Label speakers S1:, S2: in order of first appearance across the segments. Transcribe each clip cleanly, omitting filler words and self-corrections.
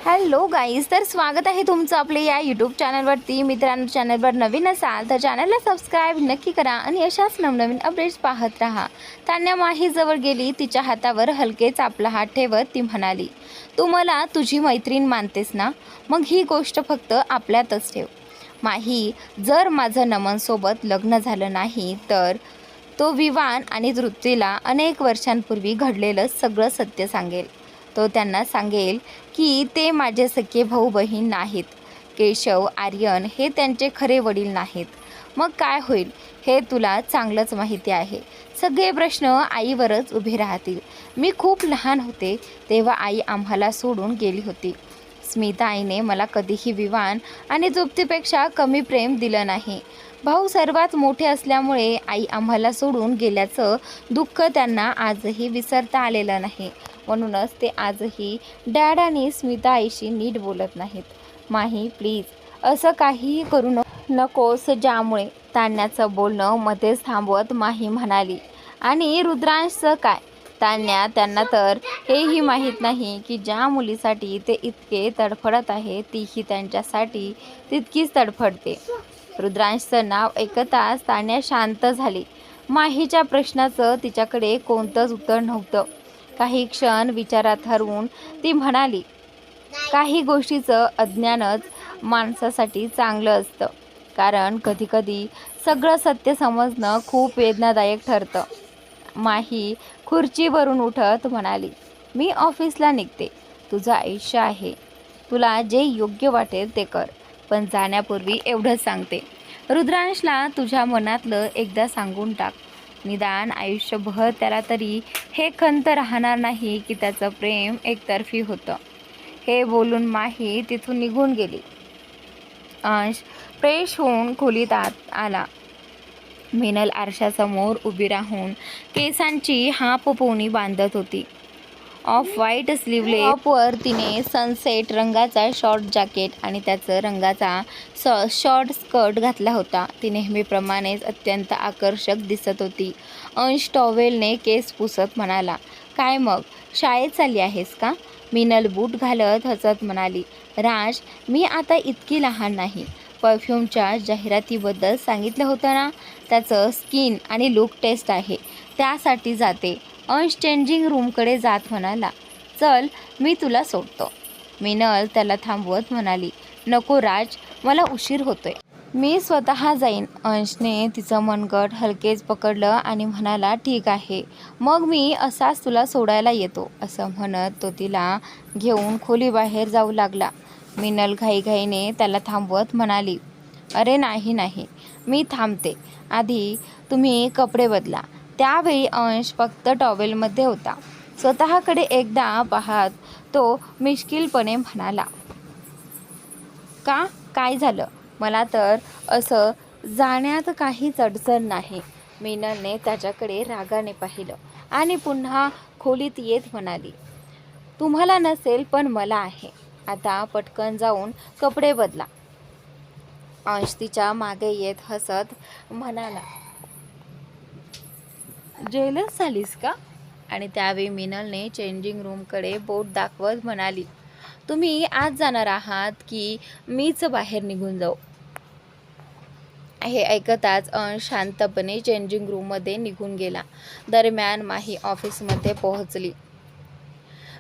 S1: Hello guys, तर स्वागत आहे तुमचं आपल्या या यूट्यूब चॅनलवरती. मित्रांनो, चॅनलवर नवीन असाल तर चॅनलला सबस्क्राईब नक्की करा आणि अशाच नवनवीन अपडेट्स पाहत राहा. तान्या माहीजवळ गेली. तिच्या हातावर हलकेच आपला हात ठेवत ती म्हणाली, तू मला तुझी मैत्रीण मानतेस ना? मग ही गोष्ट फक्त आपल्यातच ठेव. माही, जर माझं नमनसोबत लग्न झालं नाही तर तो विवान आणि तृप्तीला अनेक वर्षांपूर्वी घडलेलं सगळं सत्य सांगेल. तो त्यांना सांगेल की ते माझे सख्खे भाऊ बहीण नाहीत. केशव, आर्यन हे त्यांचे खरे वडील नाहीत. मग काय होईल हे तुला चांगलंच माहिती आहे. सगळे प्रश्न आईवरच उभे राहतील. मी खूप लहान होते तेव्हा आई आम्हाला सोडून गेली होती. स्मिता आईने मला कधीही विवान आणि तृप्तीपेक्षा कमी प्रेम दिलं नाही. भाऊ सर्वात मोठे असल्यामुळे आई आम्हाला सोडून गेल्याचं दुःख त्यांना आजही विसरता आलेलं नाही. म्हणूनच ते आजही डॅड आणि स्मिता आईशी नीट बोलत नाहीत. माही, प्लीज असं काहीही करू नकोस ज्यामुळे. तान्याचं बोलणं मध्येच थांबवत माही म्हणाली, आणि रुद्रांशचं काय? तान्या, त्यांना तर हेही माहीत नाही की ज्या मुलीसाठी ते इतके तडफडत आहे तीही त्यांच्यासाठी तितकीच तडफडते. रुद्रांशचं नाव ऐकताच तान्या शांत झाली. माहीच्या प्रश्नाचं तिच्याकडे कोणतंच उत्तर नव्हतं. काही क्षण विचारात हरवून ती म्हणाली, काही गोष्टीचं अज्ञानच माणसासाठी चांगलं असतं. कारण कधीकधी सगळं सत्य समजणं खूप वेदनादायक ठरतं. माही खुर्चीवरून उठत म्हणाली, मी ऑफिसला निघते. तुझं आयुष्य आहे. तुला जे योग्य वाटेल ते कर. पण जाण्यापूर्वी एवढंच सांगते, रुद्रांशला तुझ्या मनातलं एकदा सांगून टाक. निदान आयुष्यभर त्याला तरी हे खंत राहणार नाही की त्याचं प्रेम एकतर्फी होतं. हे बोलून माही तिथून निघून गेली. अंश फ्रेश होऊन खोलीत आत आला. मिनल आरशासमोर उभी राहून केसांची हाफ पोनी बांधत होती. ऑफ व्हाईट स्लीवलेस टॉपवर तिने सनसेट रंगाचा शॉर्ट जॅकेट आणि त्याचं रंगाचा शॉर्ट स्कर्ट घातला होता. ती नेहमीप्रमाणेच अत्यंत आकर्षक दिसत होती. अंश टॉवेलने केस पुसत म्हणाला, काय मग, शाळेत चालली आहेस का? मिनल बूट घालत हसत म्हणाली, राज, मी आता इतकी लहान नाही. परफ्यूमच्या जाहिरातीबद्दल सांगितलं होतं ना, त्याचं स्किन आणि लुक टेस्ट आहे, त्यासाठी जाते. अंश चेंजिंग रूमकडे जात म्हणाला, चल मी तुला सोडतो. मिनल त्याला थांबवत म्हणाली, नको राज, मला उशीर होतोय. मी स्वतः जाईन. अंशने तिचं मनगट हलकेच पकडलं आणि म्हणाला, ठीक आहे, मग मी असाच तुला सोडायला येतो. असं म्हणत तो तिला घेऊन खोलीबाहेर जाऊ लागला. मिनल घाईघाईने त्याला थांबवत म्हणाली, अरे नाही नाही, मी थांबते. आधी तुम्ही कपडे बदला. त्यावेळी अंश फक्त टॉवेलमध्ये होता. स्वतःकडे एकदा पाहत तो मिश्किलपणे म्हणाला, का, काय झालं? मला तर असं जाण्यात काहीच अडचण नाही. मिनलने त्याच्याकडे रागाने पाहिलं आणि पुन्हा खोलीत येत म्हणाली, तुम्हाला नसेल पण मला आहे. आता पटकन जाऊन कपडे बदला. अंश तिच्या मागे येत हसत म्हणाला, जेलस झालीस का? आणि त्यावेळी मिनलने चेंजिंग रूमकडे बोट दाखवत म्हणाली, तुम्ही आज जाणार आहात की मीच बाहेर निघून जाऊ? हे ऐकताच अंश शांतपणे चेंजिंग रूममध्ये निघून गेला. दरम्यान माही ऑफिसमध्ये पोहोचली.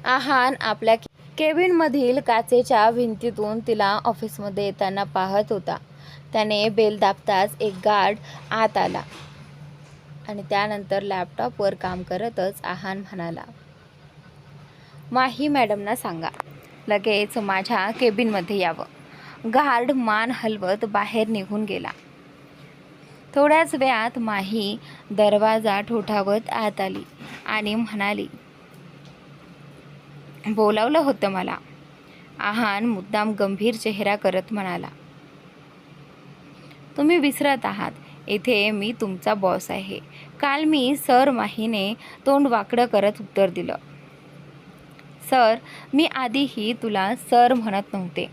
S1: आहान आपल्या केबिनमधील काचेच्या भिंतीतून तिला ऑफिसमध्ये येताना पाहत होता. त्याने बेल दाबताच एक गार्ड आत आला आणि त्यानंतर लॅपटॉपवर काम करतच आहान म्हणाला, माही मॅडमना सांगा लगेच माझ्या केबिनमध्ये यावं. गार्ड मान हलवत बाहेर निघून गेला. थोड्याच वेळात माही दरवाजा ठोठावत आत आली आणि म्हणाली, बोलावलं होतं मला. आहान मुद्दाम गंभीर चेहरा करत म्हणाला, तुम्ही विसरत आहात, इथे मी तुमचा बॉस आहे. काल मी सर, माहीने तोंड वाकडं करत उत्तर दिलं. सर, मी आधीही तुला सर म्हणत नव्हते.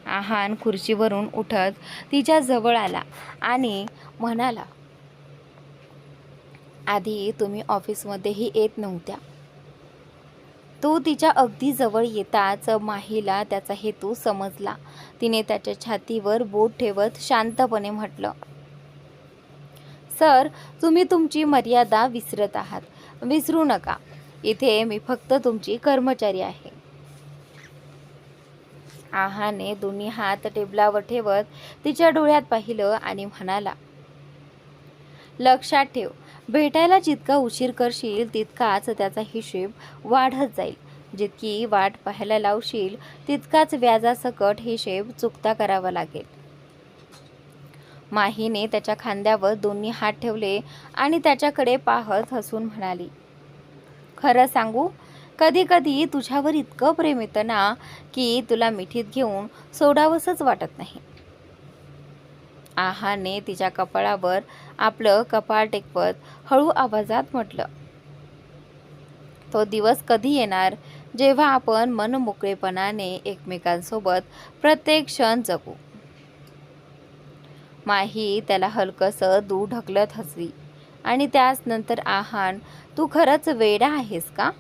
S1: आहान खुर्चीवरून उठत तिच्या जवळ आला आणि म्हणाला, आधी तुम्ही ऑफिसमध्येही येत नव्हत्या. तो तिच्या अगदी जवळ येताच माहीला त्याचा हेतू समजला. तिने त्याच्या छातीवर बोट ठेवत शांतपणे म्हटलं, सर, तुम्ही तुमची मर्यादा विसरत आहात. विसरू नका. इथे मी फक्त तुमची कर्मचारी आहे. आहाने दोन्ही हात टेबलावर ठेवत तिच्या डोळ्यात पाहिलं आणि म्हणाला, लक्षात ठेव, भेटायला जितका उशीर करशील तितकाच त्याचा हिशेब वाढत जाईल. जितकी वाट पाहायला लावशील तितकाच व्याजासकट हिशेब चुकता करावा लागेल. माहीने त्याच्या खांद्यावर दोन्ही हात ठेवले आणि त्याच्याकडे पाहत हसून म्हणाली, खरं सांगू, कधी कधी तुझ्यावर इतकं प्रेम येतं ना की तुला मिठीत घेऊन सोडावंसंच वाटत नाही. आहाने तिच्या कपाळावर आपलं कपाळ टेकवत हळू आवाजात म्हटलं, तो दिवस कधी येणार जेव्हा आपण मनमोकळेपणाने एकमेकांसोबत प्रत्येक क्षण जगू. माही त्याला हलकंसं दूर ढकलत हसली आणि त्याच नंतर, आहान, तू खरंच वेडा आहेस का?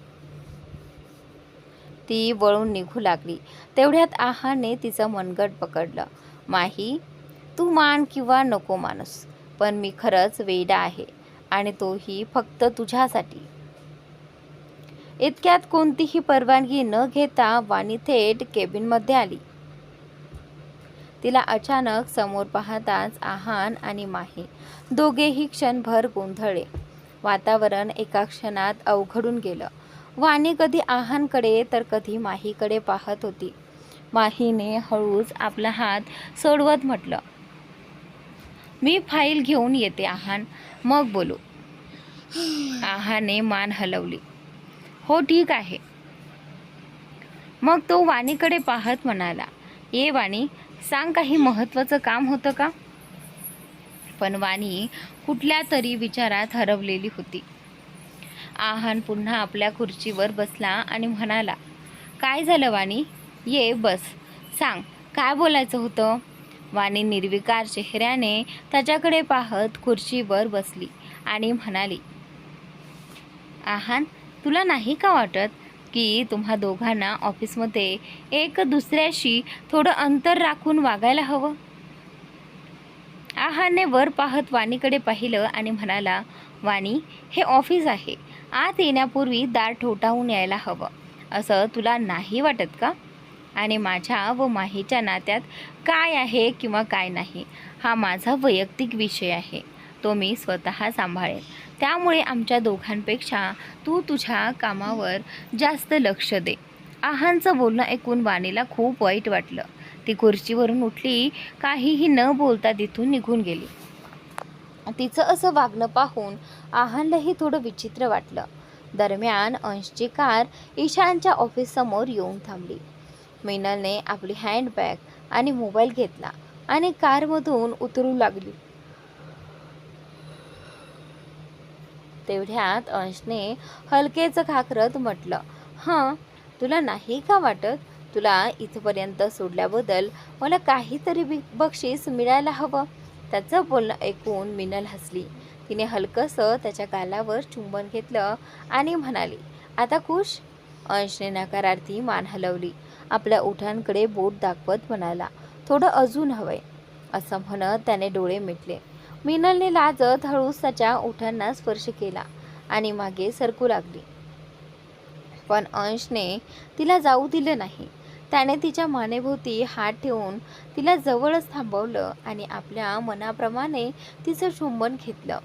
S1: ती वळून निघू लागली. तेवढ्यात आहाने तिचं मनगट पकडलं. माही, तू मान किंवा नको मानूस, पण मी खरंच वेडा आहे आणि तोही फक्त तुझ्यासाठी. इतक्यात कोणतीही परवानगी न घेता वाणी थेट केबिनमध्ये आली. तिला अचानक समोर पाहताच आहान आणि माही दोघेही क्षणभर गोंधळले. वातावरण एका क्षणात अवघडून गेलं. वाणी कधी आहानकडे तर कधी माहीकडे पाहत होती. माहीने हळूच आपला हात सोडवत म्हटलं, मी फाईल घेऊन येते आहान, मग बोलू. आहाने मान हलवली. हो ठीक आहे. मग तो वाणीकडे पाहत म्हणाला, ये वाणी, सांग, काही महत्त्वाचं काम होतं का? पण वाणी कुठल्या तरी विचारात हरवलेली होती. आहान पुन्हा आपल्या खुर्चीवर बसला आणि म्हणाला, काय झालं वाणी? ये बस, सांग, काय बोलायचं होतं? वाणी निर्विकार चेहऱ्याने त्याच्याकडे पाहत खुर्चीवर बसली आणि म्हणाली, आहान, तुला नाही का वाटत की तुम्हा दोघांना ऑफिसमध्ये एक दुसऱ्याशी थोडं अंतर राखून वागायला हवं? आहानने वर पाहत वाणीकडे पाहिलं आणि म्हणाला, वाणी, हे ऑफिस आहे. आत येण्यापूर्वी दार ठोठावून यायला हवं, असं तुला नाही वाटत का? आणि माझ्या व माहीच्या नात्यात काय आहे किंवा काय नाही हा माझा वैयक्तिक विषय आहे. तो मी स्वतः सांभाळेन. त्यामुळे आमच्या दोघांपेक्षा तू तुझ्या कामावर जास्त लक्ष दे. आहानचं बोलणं ऐकून वाणीला खूप वाईट वाटलं. ती खुर्चीवरून उठली, काहीही न बोलता तिथून निघून गेली. तिचं असं वागणं पाहून आहानलाही थोडं विचित्र वाटलं. दरम्यान अंशची कार ईशानच्या ऑफिससमोर येऊन थांबली. मिनलने आपली हँडबॅग आणि मोबाईल घेतला आणि कारमधून उतरू लागली. तेवढ्यात अंशने हलकेच खाकरत म्हटलं, हां, तुला नाही का वाटत तुला इथपर्यंत सोडल्याबद्दल मला काहीतरी बक्षीस मिळायला हवं? त्याचं बोलणं ऐकून मिनल हसली. तिने हलकंसं त्याच्या गालावर चुंबन घेतलं आणि म्हणाली, आता खुश? अंशने नकारार्थी मान हलवली. आपल्या ओठांकडे बोट दाखवत म्हणाला, थोडं अजून हवंय, असं म्हणत त्याने डोळे मिटले. मिनलने लाजत हळूच त्याच्या ओठांना स्पर्श केला आणि मागे सरकू लागली. पण अंशने तिला जाऊ दिलं नाही. त्याने तिच्या मानेभोवती हात ठेवून तिला जवळच थांबवलं आणि आपल्या मनाप्रमाणे तिचं चुंबन घेतलं.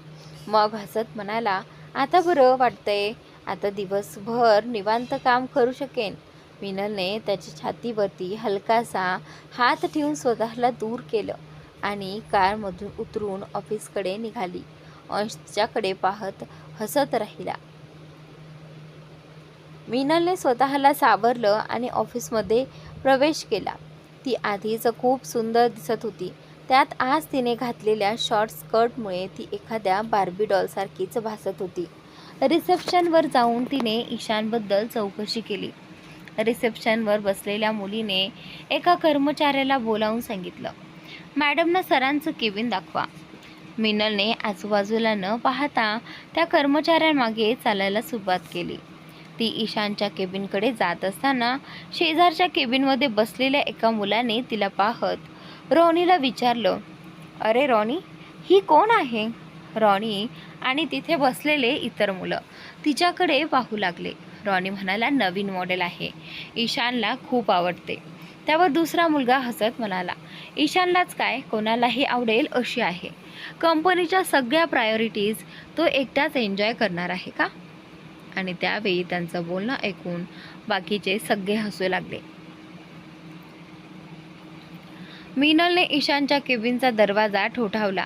S1: मग हसत म्हणाला, आता बरं वाटतंय, आता दिवसभर निवांत काम करू शकेन. मिनलने त्याच्या छातीवरती हलकासा हात ठेवून स्वतःला दूर केलं आणि कारमधून उतरून ऑफिसकडे निघाली. अंश तिच्याकडे पाहत हसत राहिला. मिनलने स्वतःला सावरलं आणि ऑफिसमध्ये प्रवेश केला. ती आधीच खूप सुंदर दिसत होती. त्यात आज तिने घातलेल्या शॉर्ट स्कर्टमुळे ती एखाद्या बार्बी डॉलसारखीच भासत होती. रिसेप्शनवर जाऊन तिने ईशानबद्दल चौकशी केली. रिसेप्शनवर बसलेल्या मुलीने एका कर्मचाऱ्याला बोलावून सांगितलं, मॅडमना सरांचं केबिन दाखवा. मिनलने आजूबाजूला न पाहता त्या कर्मचाऱ्यांमागे चालायला सुरुवात केली. ती ईशानच्या केबिनकडे जात असताना शेजारच्या केबिनमध्ये बसलेल्या एका मुलाने तिला पाहत रॉनीला विचारलं, अरे रॉनी, ही कोण आहे? रॉनी आणि तिथे बसलेले इतर मुलं तिच्याकडे पाहू लागले. रॉनी म्हणाला, नवीन मॉडेल आहे, ईशानला खूप आवडते. त्यावर दुसरा मुलगा हसत म्हणाला, ईशानलाच काय, कोणालाही आवडेल अशी आहे. कंपनीच्या सगळ्या प्रायोरिटीज तो एकटाच एन्जॉय करणार आहे का? आणि त्यावेळी त्यांचं बोलणं ऐकून बाकीचे सगळे हसू लागले. मिनलने ईशानच्या केबिनचा दरवाजा ठोठावला.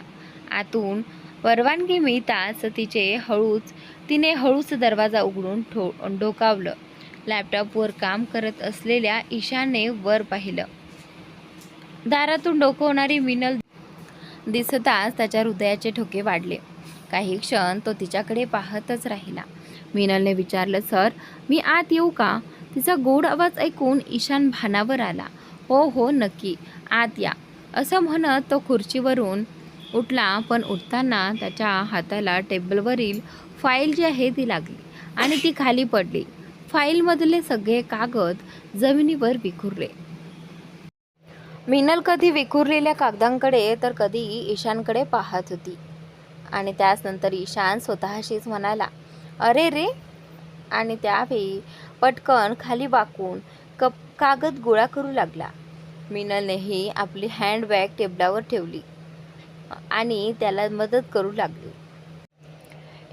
S1: आतून परवानगी मिळताच तिने हळूच दरवाजा उघडून डोकावलं. लॅपटॉपवर काम करत असलेल्या ईशानने वर पाहिलं. दारातून डोकावणारी मिनल दिसताच त्याच्या हृदयाचे ठोके वाढले. काही क्षण तो तिच्याकडे पाहतच राहिला. मिनलने विचारलं, सर, मी आत येऊ का? तिचा गोड आवाज ऐकून ईशान भानावर आला. हो नक्की, आत या, असं म्हणत तो खुर्चीवरून उठला. पण उठताना त्याच्या हाताला टेबलवरील फाईल जी आहे ती लागली आणि ती खाली पडली. फाईलमधले सगळे कागद जमिनीवर विखुरले. मिनल कधी विखुरलेल्या कागदांकडे तर कधी ईशानकडे पाहत होती. आणि त्यानंतर ईशान स्वतःशीच म्हणाला, अरे रे, आणि त्यावेळी पटकन खाली वाकून कागद गोळा करू लागला. मिनलनेही आपली हँडबॅग टेबलावर ठेवली आणि त्याला मदत करू लागली.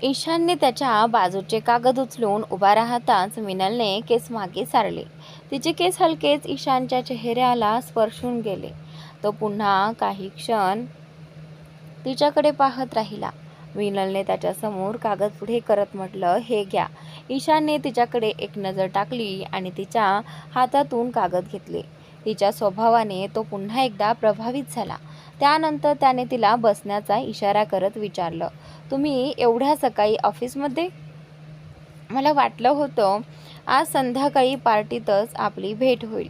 S1: ईशानने त्याच्या बाजूचे कागद उचलून उभा राहताच मिनलने केस मागे सारले. तिचे केस हलकेच ईशानच्या चेहऱ्याला स्पर्शून गेले. तो पुन्हा काही क्षण तिच्याकडे पाहत राहिला. मिनलने त्याच्यासमोर कागद पुढे करत म्हटलं, हे घ्या. ईशानने तिच्याकडे एक नजर टाकली आणि तिच्या हातातून कागद घेतले. तिच्या स्वभावाने तो पुन्हा एकदा प्रभावित झाला. त्यानंतर त्याने तिला बसण्याचा इशारा करत विचारलं, तुम्ही एवढ्या सकाळी ऑफिसमध्ये? मला वाटलं होतं आज संध्याकाळी पार्टीतच आपली भेट होईल.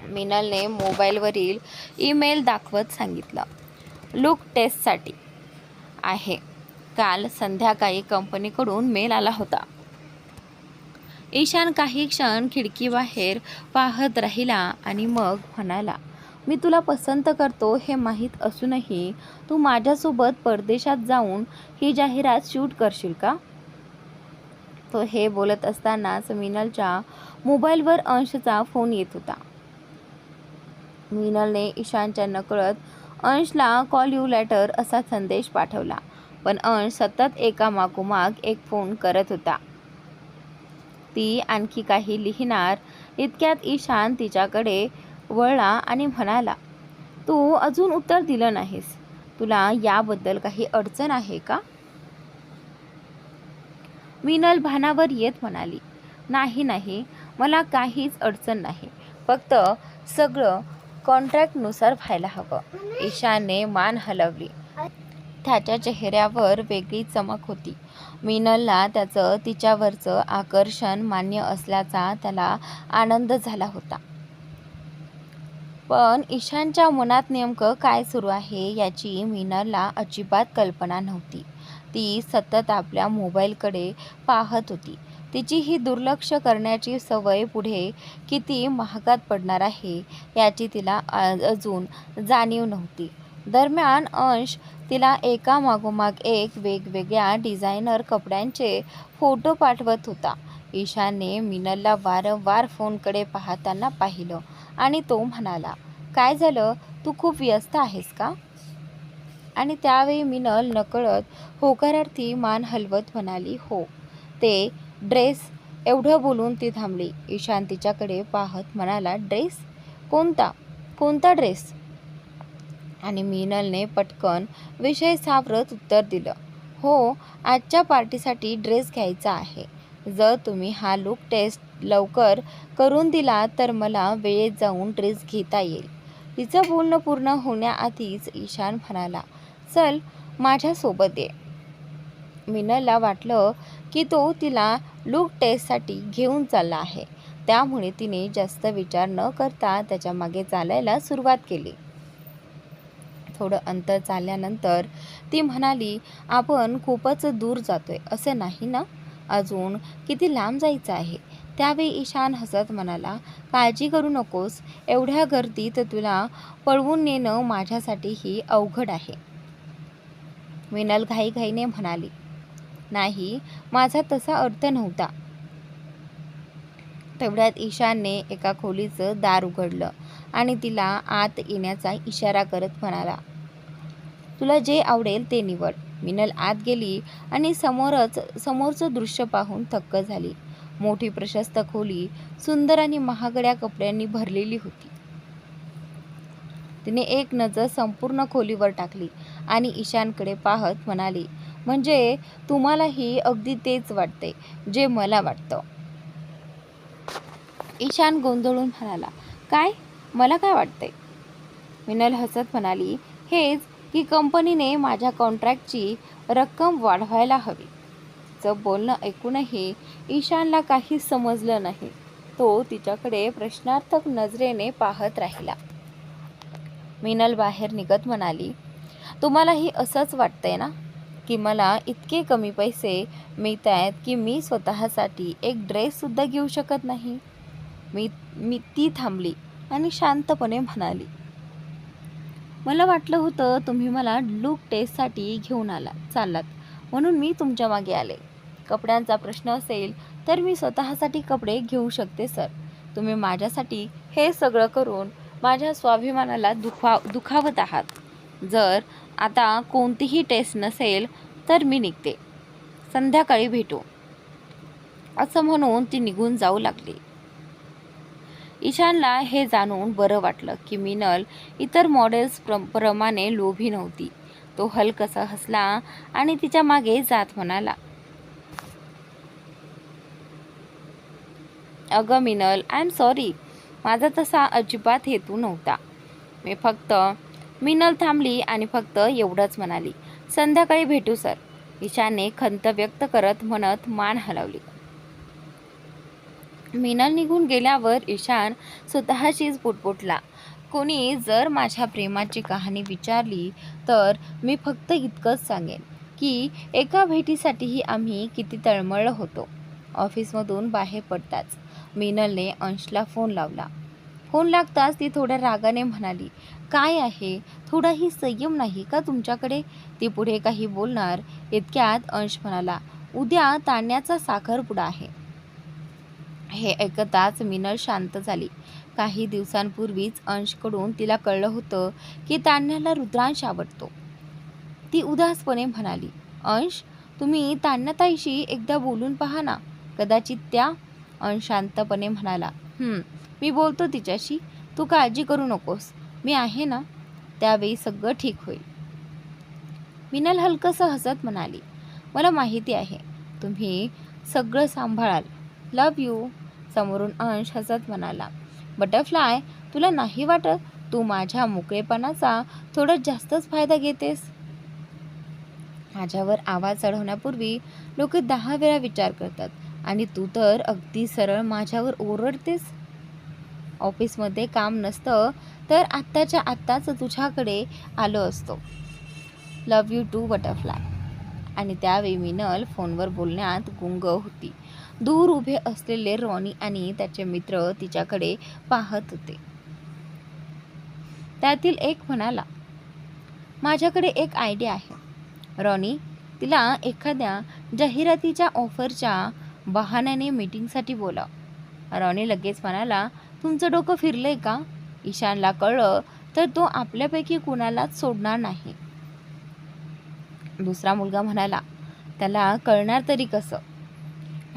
S1: मिनलने मोबाईलवरील ईमेल दाखवत सांगितलं, लुक टेस्टसाठी आहे. काल संध्याकाळी कंपनीकडून मेल आला होता. ईशान काही क्षण खिडकीबाहेर पाहत राहिला आणि मग म्हणाला, मी तुला पसंत करतो हे माहीत असूनही तू माझ्यासोबत परदेशात जाऊन ही जाहिरात शूट करशील का? तो हे बोलत असतानाच मिनलच्या मोबाईलवर अंशचा फोन येत होता. मिनलने ईशानच्या नकळत अंशला कॉल यू लेटर असा संदेश पाठवला. पण अंश सतत एका मागोमाग एक फोन करत होता. ती आणखी काही लिहिणार इतक्यात ईशान तिच्याकडे वळला आणि म्हणाला, तू अजून उत्तर दिलं नाहीस. तुला याबद्दल काही अडचण आहे का? मिनल भानावर येत म्हणाली, नाही, मला काहीच अडचण नाही. फक्त सगळं कॉन्ट्रॅक्टनुसार व्हायला हवं. ईशानने मान हलवली. त्याच्या चेहऱ्यावर वेगळी चमक होती. मिनलला त्याचं तिच्यावरचं आकर्षण मान्य असल्याचा त्याला आनंद झाला होता. पण ईशानच्या मनात नेमकं काय सुरू आहे याची मिनलला अजिबात कल्पना नव्हती. ती सतत आपल्या मोबाईलकडे पाहत होती. तिची ही दुर्लक्ष करण्याची सवय पुढे किती महागात पडणार आहे याची तिला अजून जाणीव नव्हती. दरम्यान अंश तिला एका मागोमाग एक वेगवेगळ्या डिझायनर कपड्यांचे फोटो पाठवत होता. ईशानने मिनलला वारंवार फोनकडे पाहताना पाहिलं आणि तो म्हणाला, काय झालं, तू खूप व्यस्त आहेस का? आणि त्यावेळी मिनल नकळत होकारार्थी मान हलवत म्हणाली, हो. ते ड्रेस, एवढं बोलून ती थांबली. ईशान तिच्याकडे पाहत म्हणाला, ड्रेस? कोणता ड्रेस? आणि मिनलने पटकन विषय सावरत उत्तर दिलं, हो, आजच्या पार्टीसाठी ड्रेस घ्यायचा आहे. जर तुम्ही हा लुक टेस्ट लवकर करून दिला तर मला वेळेत जाऊन ड्रेस घेता येईल. तिचं बोलणं पूर्ण होण्याआधीच ईशान म्हणाला, चल माझ्यासोबत ये. मिनलला वाटलं की तो तिला लुक टेस्टसाठी घेऊन चालला आहे. त्यामुळे तिने जास्त विचार न करता त्याच्या मागे चालायला सुरुवात केली. थोडं अंतर चालल्यानंतर ती म्हणाली, आपण खूपच दूर जातोय असं नाही ना? अजून किती लांब जायचं आहे. त्यावेळी ईशान हसत म्हणाला, काळजी करू नकोस, एवढ्या गर्दीत तुला पळवून नेणं माझ्यासाठीही अवघड आहे. मिनल घाईघाईने म्हणाली, नाही, माझा तसा अर्थ नव्हता. तेवढ्यात ईशानने एका खोलीचं दार उघडलं आणि तिला आत येण्याचा इशारा करत म्हणाला, तुला जे आवडेल ते निवड. मिनल आत गेली आणि समोरचं दृश्य पाहून थक्क झाली. मोठी प्रशस्त खोली सुंदर आणि महागड्या कपड्यांनी भरलेली होती. तिने एक नजर संपूर्ण खोलीवर टाकली आणि ईशानकडे पाहत म्हणाली, म्हणजे तुम्हालाही अगदी तेच वाटते जे मला वाटतं. ईशान गोंधळून म्हणाला, काय? मला काय वाटते? मिनल हसत म्हणाली, हेच की कंपनीने माझ्या कॉन्ट्रॅक्टची रक्कम वाढवायला हवी. तिचं बोलणं ऐकूनही ईशानला काहीच समजलं नाही. तो तिच्याकडे प्रश्नार्थक नजरेने पाहत राहिला. मिनल बाहेर निघत म्हणाली, तुम्हालाही असंच वाटतंय ना की मला इतके कमी पैसे मिळत आहेत की मी स्वतःसाठी एक ड्रेससुद्धा घेऊ शकत नाही. ती थांबली आणि शांतपणे म्हणाली, मला वाटलं होतं तुम्ही मला लुक टेस्टसाठी घेऊन चाललात म्हणून मी तुमच्या मागे आले. कपड्यांचा प्रश्न असेल तर मी स्वतःसाठी कपडे घेऊ शकते सर. तुम्ही माझ्यासाठी हे सगळं करून माझ्या स्वाभिमानाला दुखावत आहात. जर आता कोणतीही टेस्ट नसेल तर मी निघते. संध्याकाळी भेटू. असं म्हणून ती निघून जाऊ लागली. ईशानला हे जाणून बरं वाटलं की मिनल इतर मॉडेल्स प्रमाणे लोभी नव्हती. तो हलकसा हसला आणि तिच्या मागे जात म्हणाला, अगं मिनल, आय एम सॉरी, माझा तसा अजिबात हेतू नव्हता. मिनल थांबली आणि फक्त एवढंच म्हणाली, संध्याकाळी भेटू सर. ईशानने खंत व्यक्त करत म्हणत मान हलवली. मिनल निघून गेल्यावर ईशान स्वतःशीच पुटपुटला, कोणी जर माझ्या प्रेमाची कहाणी विचारली तर मी फक्त इतकंच सांगेन की एका भेटीसाठीही आम्ही किती तळमळलो होतो. ऑफिसमधून बाहेर पडताच मिनलने अंशला फोन लावला. फोन लागताच ती थोड्या रागाने म्हणाली, काय आहे, थोडाही संयम नाही का तुमच्याकडे? ती पुढे काही बोलणार इतक्यात अंश म्हणाला, उद्या ताण्याचा साखरपुडा आहे. हे ऐकताच मिनल शांत झाली. काही दिवसांपूर्वीच अंशकडून तिला कळलं होतं की तान्याला रुद्रांश आवडतो. ती उदासपणे म्हणाली, अंश, तुम्ही तान्याताईशी एकदा बोलून पहा ना, कदाचित त्या. अंश शांतपणे म्हणाला, मी बोलतो तिच्याशी, तू काळजी करू नकोस, मी आहे ना, त्यावेळी सगळं ठीक होईल. मिनल हलकसं हसत म्हणाली, मला माहिती आहे तुम्ही सगळं सांभाळाल, लव्ह यू. समोरून अंश हसत म्हणाला, बटरफ्लाय, तुला नाही वाटत तू माझ्या मोकळेपणाचा थोडा जास्तच फायदा घेतेस? माझ्यावर आवाज चढवण्यापूर्वी लोक 10 वेळा विचार करतात आणि तू तर अगदी सरळ माझ्यावर ओरडतेस. ऑफिसमध्ये काम नसतं तर आत्ताच्या आत्ताच तुझ्याकडे आलो असतो. Love you too butterfly. आणि त्यावेळी मिनल फोनवर बोलण्यात गुंग होती. दूर उभे असलेले रॉनी आणि त्याचे मित्र तिच्याकडे पाहत होते. त्यातील एक म्हणाला, माझ्याकडे एक आयडिया आहे. रॉनी, तिला एखाद्या जाहिरातीच्या ऑफरच्या बहाण्याने मीटिंगसाठी बोलाव. रॉनी लगेच म्हणाला, तुमचं डोकं फिरलंय का? ईशानला कळलं तर तो आपल्यापैकी कुणालाच सोडणार नाही. दुसरा मुलगा म्हणाला, त्याला कळणार तरी कसं?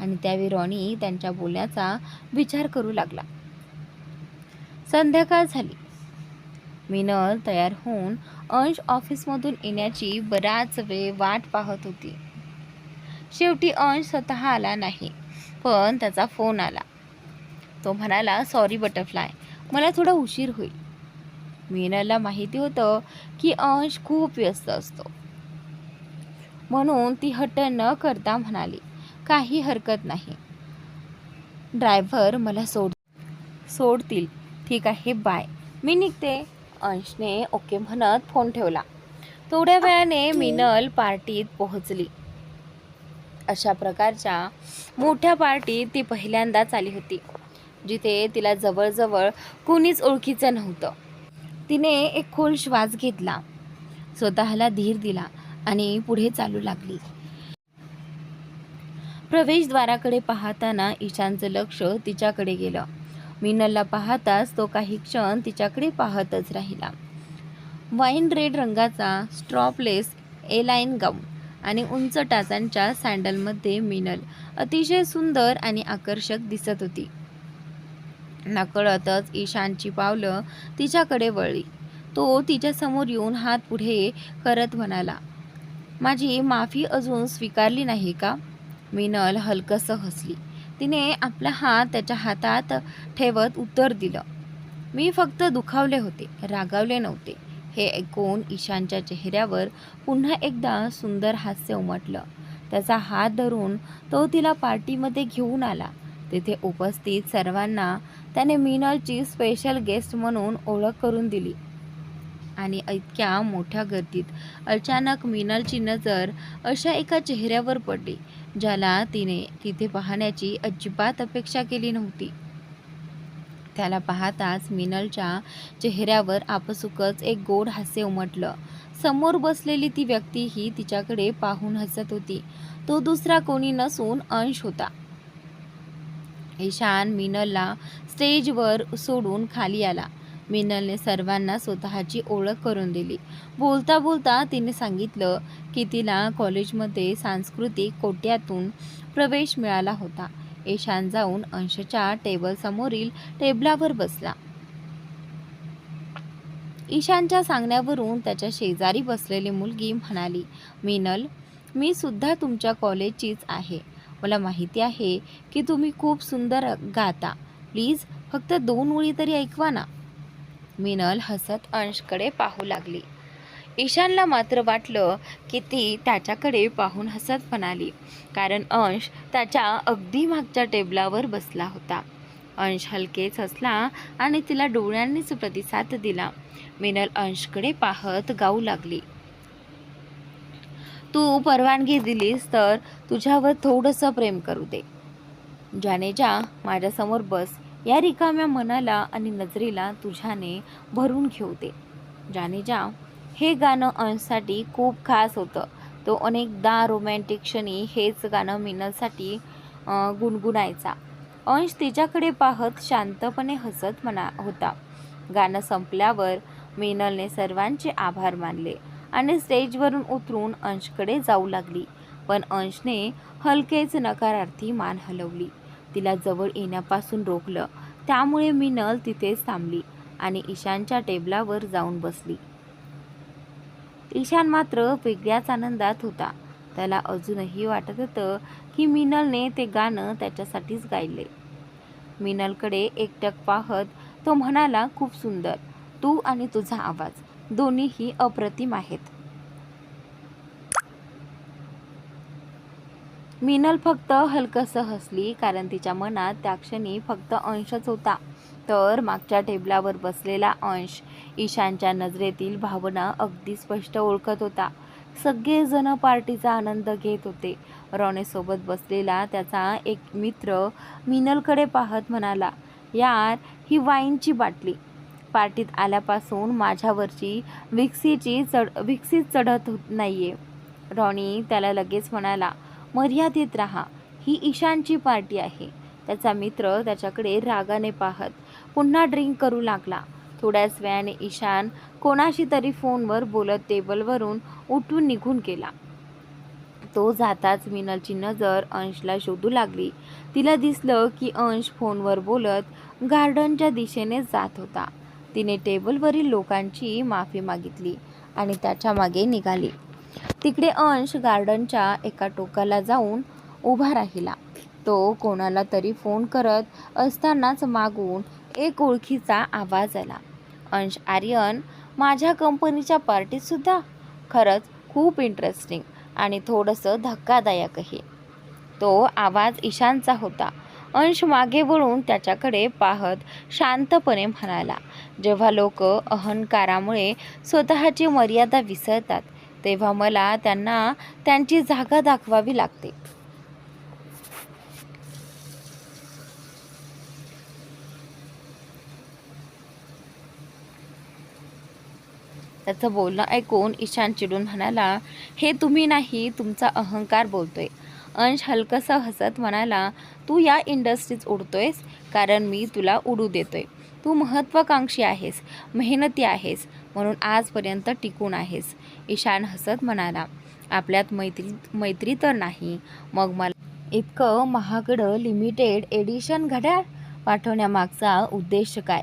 S1: आणि त्यावेळी रॉनी त्यांच्या बोलण्याचा विचार करू लागला. संध्याकाळ झाली. मिनल तयार होऊन अंश ऑफिसमधून येण्याची बराच वेळ वाट पाहत होती. शेवटी अंश स्वतः आला नाही, पण त्याचा फोन आला. तो म्हणाला, सॉरी बटरफ्लाय, मला थोडा उशीर होईल. मिनलला माहिती होतं की अंश खूप व्यस्त असतो, म्हणून ती हट्ट न करता म्हणाली, काही हरकत नाही, ड्रायव्हर मला सोडतील. ठीक आहे, बाय, मी निघते. अंशने ओके म्हणत फोन ठेवला. थोड्या वेळाने मिनल पार्टीत पोहोचली. अशा प्रकारच्या मोठ्या पार्टीत ती पहिल्यांदाच आली होती, जिथे तिला जवळजवळ कोणीच ओळखीचं नव्हतं. तिने एक खोल श्वास घेतला, स्वतःला धीर दिला आणि पुढे चालू लागली. प्रवेशद्वाराकडे पाहताना ईशानचं लक्ष तिच्याकडे गेलं. मिनलला पाहताच तो काही क्षण तिच्याकडे पाहतच राहिला. वाईन रेड रंगाचा स्ट्रॉपलेस एलाइन गाऊन आणि उंच टाचांच्या सँडलमध्ये मिनल अतिशय सुंदर आणि आकर्षक दिसत होती. नकळतच ईशानची पावलं तिच्याकडे वळली. तो तिच्यासमोर येऊन हात पुढे करत म्हणाला, माझी माफी अजून स्वीकारली नाही का? मिनल हलकसं हसली. तिने आपला हात त्याच्या हातात ठेवत उत्तर दिलं, मी फक्त दुखावले होते, रागावले नव्हते. हे ऐकून ईशानच्या चेहऱ्यावर पुन्हा एकदा सुंदर हास्य उमटलं. त्याचा हात धरून तो तिला पार्टीमध्ये घेऊन आला. तेथे उपस्थित सर्वांना त्याने मिनलची स्पेशल गेस्ट म्हणून ओळख करून दिली. आणि इतक्या मोठ्या गर्दीत अचानक मिनलची नजर अशा एका चेहऱ्यावर पडली, ज्याला तिने तिथे पाहण्याची अजिबात अपेक्षा केली नव्हती. त्याला पाहताच मिनलच्या चेहऱ्यावर आपसुकच एक गोड हास्य उमटलं. समोर बसलेली ती व्यक्तीही तिच्याकडे पाहून हसत होती. तो दुसरा कोणी नसून अंश होता. ईशान मिनलला स्टेजवर सोडून खाली आला. मिनलने सर्वांना स्वतःची ओळख करून दिली. बोलता बोलता तिने सांगितलं की तिला कॉलेजमध्ये सांस्कृतिक कोट्यातून प्रवेश मिळाला होता. ईशान जाऊन अंशच्या टेबलसमोरील टेबलावर बसला. ईशानच्या सांगण्यावरून त्याच्या शेजारी बसलेली मुलगी म्हणाली, मिनल, मी सुद्धा तुमच्या कॉलेजचीच आहे. मला माहिती आहे की तुम्ही खूप सुंदर गाता. प्लीज फक्त 2 ओळी तरी ऐकवा ना. मिनल हसत अंशकडे पाहू लागली. ईशानला मात्र वाटलं की ती त्याच्याकडे पाहून हसत म्हणाली, कारण अंश त्याच्या अगदी मागच्या टेबलावर बसला होता. अंश हलकेच हसला आणि तिला डोळ्यांनीच प्रतिसाद दिला. मिनल अंशकडे पाहत गाऊ लागली, तू परवानगी दिलीस तर तुझ्यावर थोडंसं प्रेम करू दे. ज्याने जा माझ्यासमोर बस. या रिकाम्या मनाला आणि नजरेला तुझ्याने भरून घेऊ दे. ज्याने जा हे गाणं अंशसाठी खूप खास होतं. तो अनेकदा रोमॅन्टिक क्षणी हेच गाणं मिनलसाठी गुणगुणायचा. अंश तिच्याकडे पाहत शांतपणे हसत होता. गाणं संपल्यावर मिनलने सर्वांचे आभार मानले आणि स्टेजवरून उतरून अंशकडे जाऊ लागली. पण अंशने हलकेच नकारार्थी मान हलवली. तिला जवळ येण्यापासून रोखलं. त्यामुळे मिनल तिथेच थांबली आणि ईशानच्या टेबलावर जाऊन बसली. ईशान मात्र वेगळ्याच आनंदात होता. त्याला अजूनही वाटत होतं की मिनलने ते गाणं त्याच्यासाठीच गायले. मिनलकडे एकटक पाहत तो म्हणाला, खूप सुंदर. तू आणि तुझा आवाज दोन्हीही अप्रतिम आहेत. मिनल फक्त हलकसं हसली, कारण तिच्या मनात त्या क्षणी फक्त अंशच होता. तर मागच्या टेबलावर बसलेला अंश ईशानच्या नजरेतील भावना अगदी स्पष्ट ओळखत होता. सगळेजण पार्टीचा आनंद घेत होते. रॉनीसोबत बसलेला त्याचा एक मित्र मिनलकडे पाहत म्हणाला, यार, ही वाईनची बाटली. पार्टीत आल्यापासून माझ्यावरची विकसीत चढत नाहीये. रॉनी त्याला लगेच म्हणाला, मर्यादित राहा, ही ईशानची पार्टी आहे. त्याचा मित्र त्याच्याकडे रागाने पाहत पुन्हा ड्रिंक करू लागला. थोड्याच वेळाने ईशान कोणाशी तरी फोनवर बोलत टेबलवरून उठून निघून गेला. तो जाताच मिनलची नजर अंशला शोधू लागली. तिला दिसलं की अंश फोनवर बोलत गार्डनच्या दिशेने जात होता. तिने टेबलवरील लोकांची माफी मागितली आणि त्याच्या मागे निघाली. तिकडे अंश गार्डनच्या एका टोकाला जाऊन उभा राहिला. तो कोणाला तरी फोन करत असतानाच मागून एक ओळखीचा आवाज आला, अंश आर्यन, माझ्या कंपनीच्या पार्टीतसुद्धा? खरंच खूप इंटरेस्टिंग आणि थोडंसं धक्कादायकही. तो आवाज ईशानचा होता. अंश मागे वळून त्याच्याकडे पाहत शांतपणे म्हणाला, जेव्हा लोक अहंकारामुळे स्वतःची मर्यादा विसरतात, तेव्हा मला त्यांना त्यांची जागा दाखवावी लागते. त्याचं बोलणं ऐकून ईशान चिडून म्हणाला, हे तुम्ही नाही, तुमचा अहंकार बोलतोय. अंश हलकसं हसत म्हणाला, तू या इंडस्ट्रीत उडतोयस कारण मी तुला उडू देतोय. तू महत्त्वाकांक्षी आहेस, मेहनती आहेस, म्हणून आजपर्यंत टिकून आहेस. ईशान हसत म्हणाला, आपल्यात मैत्री तर नाही, मग मला इतकं महागडं लिमिटेड एडिशन घड्याळ पाठवण्यामागचा उद्देश काय?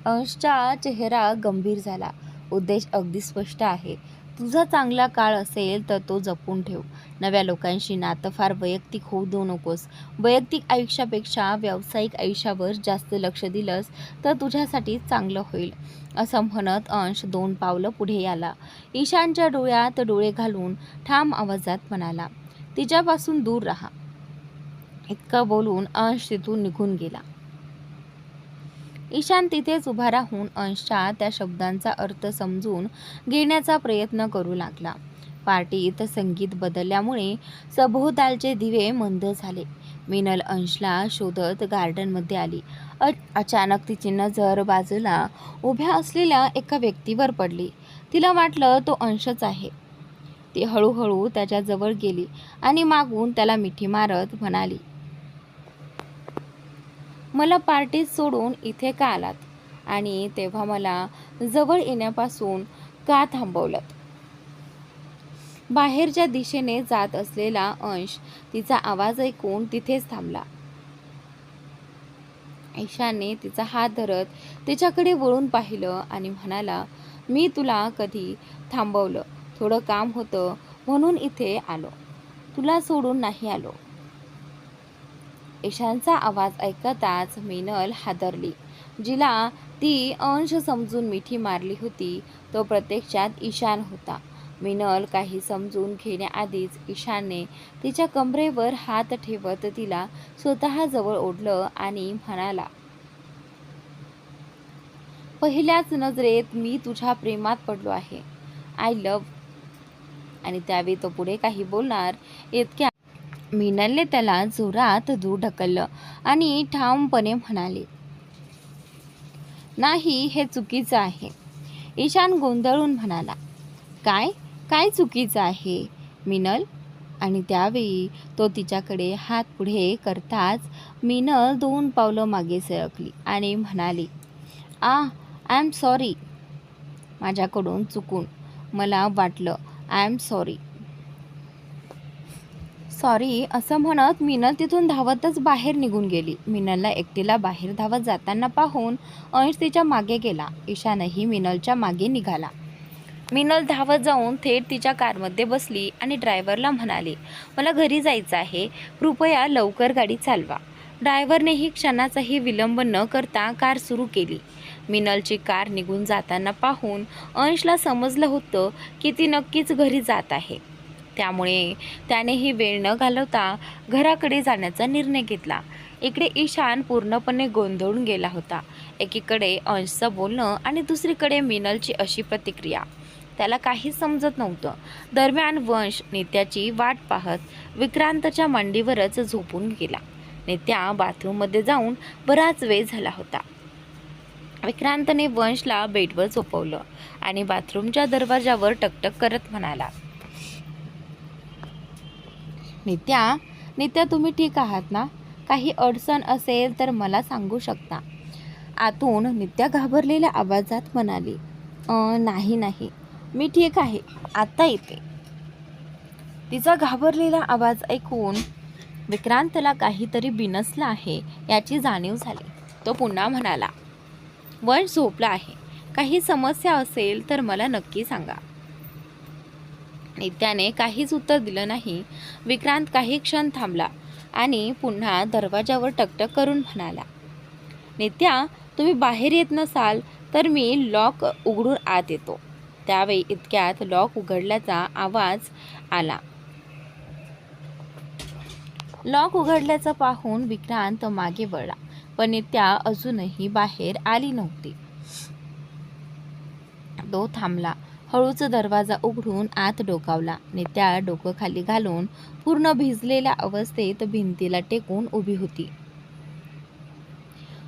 S1: अंशचा चेहरा गंभीर झाला. उद्देश अगदी स्पष्ट आहे. तुझा चांगला काळ असेल तर तो जपून ठेव. नव्या लोकांशी नातं फार वैयक्तिक होऊ देऊ नकोस. वैयक्तिक आयुष्यापेक्षा व्यावसायिक आयुष्यावर जास्त लक्ष दिलंस तर तुझ्यासाठी चांगलं होईल. असं म्हणत अंश 2 पावलं पुढे आला. ईशानच्या डोळ्यात डोळे घालून ठाम आवाजात म्हणाला, तिच्यापासून दूर राहा. इतकं बोलून अंश तिथून निघून गेला. ईशान तिथेच उभा राहून अंशच्या त्या शब्दांचा अर्थ समजून घेण्याचा प्रयत्न करू लागला. पार्टीत संगीत बदलल्यामुळे सभोवतालचे दिवे मंद झाले. मिनल अंशला शोधत गार्डनमध्ये आली. अचानक तिची नजर बाजूला उभ्या असलेल्या एका व्यक्तीवर पडली. तिला वाटलं तो अंशच आहे. ती हळूहळू त्याच्याजवळ गेली आणि मागून त्याला मिठी मारत म्हणाली, मला पार्टीत सोडून इथे का आलात? आणि तेव्हा मला जवळ येण्यापासून का थांबवलं? बाहेरच्या दिशेने जात असलेला अंश तिचा आवाज ऐकून तिथेच थांबला. ईशानने तिचा हात धरत तिच्याकडे वळून पाहिलं आणि म्हणाला, मी तुला कधी थांबवलं? थोडं काम होतं म्हणून इथे आलो, तुला सोडून नाही आलो. ईशानचा आवाज ऐकताच मिनल हादरली. जिला ती अंश समजून मिठी मारली होती तो प्रत्यक्षात ईशान होता. मिनल काही समजून घेण्याआधीच ईशानने तिच्या कमरेवर हात ठेवत तिला स्वतःजवळ ओढलं आणि म्हणाला, पहिल्याच नजरेत मी तुझ्या प्रेमात पडलो आहे. I love. आणि त्यावेळी तो पुढे काही बोलणार इतक्या मिनलने त्याला जोरात दूर ढकललं आणि ठामपणे म्हणाले, नाही, हे चुकीचं आहे. ईशान गोंधळून म्हणाला, काय काय चुकीचं आहे मिनल? आणि त्यावेळी तो तिच्याकडे हात पुढे करताच मिनल 2 पावलं मागे सरकली आणि म्हणाली, आय एम सॉरी. माझ्याकडून चुकून. मला वाटलं. I am sorry. सॉरी असं म्हणत मिनल तिथून धावतच बाहेर निघून गेली. मिनलला एकटीला बाहेर धावत जाताना पाहून अंश तिच्या मागे गेला. ईशानही मिनलच्या मागे निघाला. मिनल धावत जाऊन थेट तिच्या कारमध्ये बसली आणि ड्रायव्हरला म्हणाली, मला घरी जायचं आहे, कृपया लवकर गाडी चालवा. ड्रायव्हरनेही क्षणाचाही विलंब न करता कार सुरू केली. मिनलची कार निघून जाताना पाहून अंशला समजलं होतं की ती नक्कीच घरी जात आहे. त्यामुळे त्यानेही वेळ न घालवता घराकडे जाण्याचा निर्णय घेतला. इकडे ईशान पूर्णपणे गोंधळून गेला होता. एकीकडे अंशचं बोलणं आणि दुसरीकडे मिनलची अशी प्रतिक्रिया. त्याला काहीच समजत नव्हतं. दरम्यान वंश नित्याची वाट पाहत विक्रांतच्या मांडीवरच झोपून गेला. नित्या बाथरूममध्ये जाऊन बराच वेळ झाला होता. विक्रांतने वंशला बेडवर झोपवलं आणि बाथरूमच्या दरवाजावर टकटक करत म्हणाला, नित्या तुम्ही ठीक आहात ना? काही अडचण असेल तर मला सांगू शकता. आतून नित्या घाबरलेल्या आवाजात म्हणाली, नाही, मी ठीक आहे, आत्ता येते. तिचा घाबरलेला आवाज ऐकून विक्रांतला काहीतरी बिनसलं आहे याची जाणीव झाली. तो पुन्हा म्हणाला, वंश झोपला आहे, काही समस्या असेल तर मला नक्की सांगा. नित्याने काहीच उत्तर दिलं नाही. विक्रांत काही क्षण थांबला आणि पुन्हा दरवाजावर टकटक करून म्हणाला, नित्या तुम्ही बाहेर येत नसाल तर मी लॉक उघडून आत येतो. त्यावेळी इतक्यात लॉक उघडल्याचा आवाज आला. लॉक उघडल्याचं पाहून विक्रांत मागे वळला, पण नित्या अजूनही बाहेर आली नव्हती. तो थांबला. हळूच दरवाजा उघडून आत डोकावला. नित्या डोकं खाली घालून पूर्ण भिजलेल्या अवस्थेत भिंतीला टेकून उभी होती.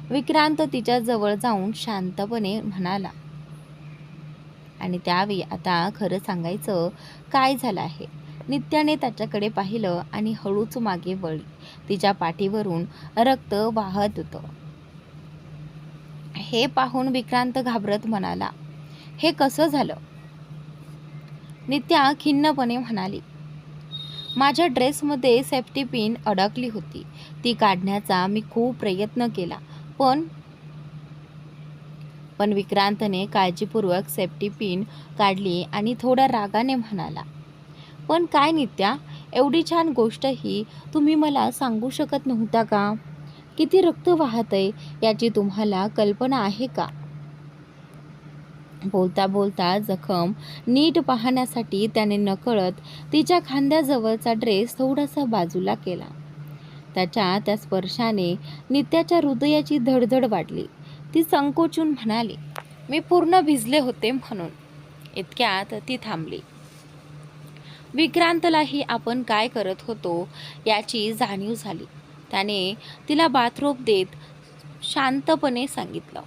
S1: विक्रांत तिच्या जवळ जाऊन शांतपणे म्हणाला, आणि त्यावेळी आता खरं सांगायचं काय झालं आहे. नित्याने त्याच्याकडे पाहिलं आणि हळूच मागे वळली. तिच्या पाठीवरून रक्त वाहत होतं. हे पाहून विक्रांत घाबरत म्हणाला, हे कसं झालं? नित्या खिन्नपणे म्हणाली, माझ्या ड्रेसमध्ये सेफ्टी पिन अडकली होती. ती काढण्याचा मी खूप प्रयत्न केला, पण विक्रांतने काळजीपूर्वक सेफ्टी पिन काढली आणि थोड्या रागाने म्हणाला, पण काय नित्या, एवढी छान गोष्ट ही तुम्ही मला सांगू शकत नव्हता का? किती रक्त वाहतंय याची तुम्हाला कल्पना आहे का? बोलता बोलता जखम नीट पाहण्यासाठी त्याने नकळत तिच्या खांद्याजवळचा ड्रेस थोडासा बाजूला केला. त्याच्या त्या स्पर्शाने नित्याच्या हृदयाची धडधड वाढली. ती संकोचून म्हणाली, मी पूर्ण भिजले होते म्हणून. इतक्यात ती थांबली. विक्रांतलाही आपण काय करत होतो याची जाणीव झाली. त्याने तिला बाथरोब देत शांतपणे सांगितलं,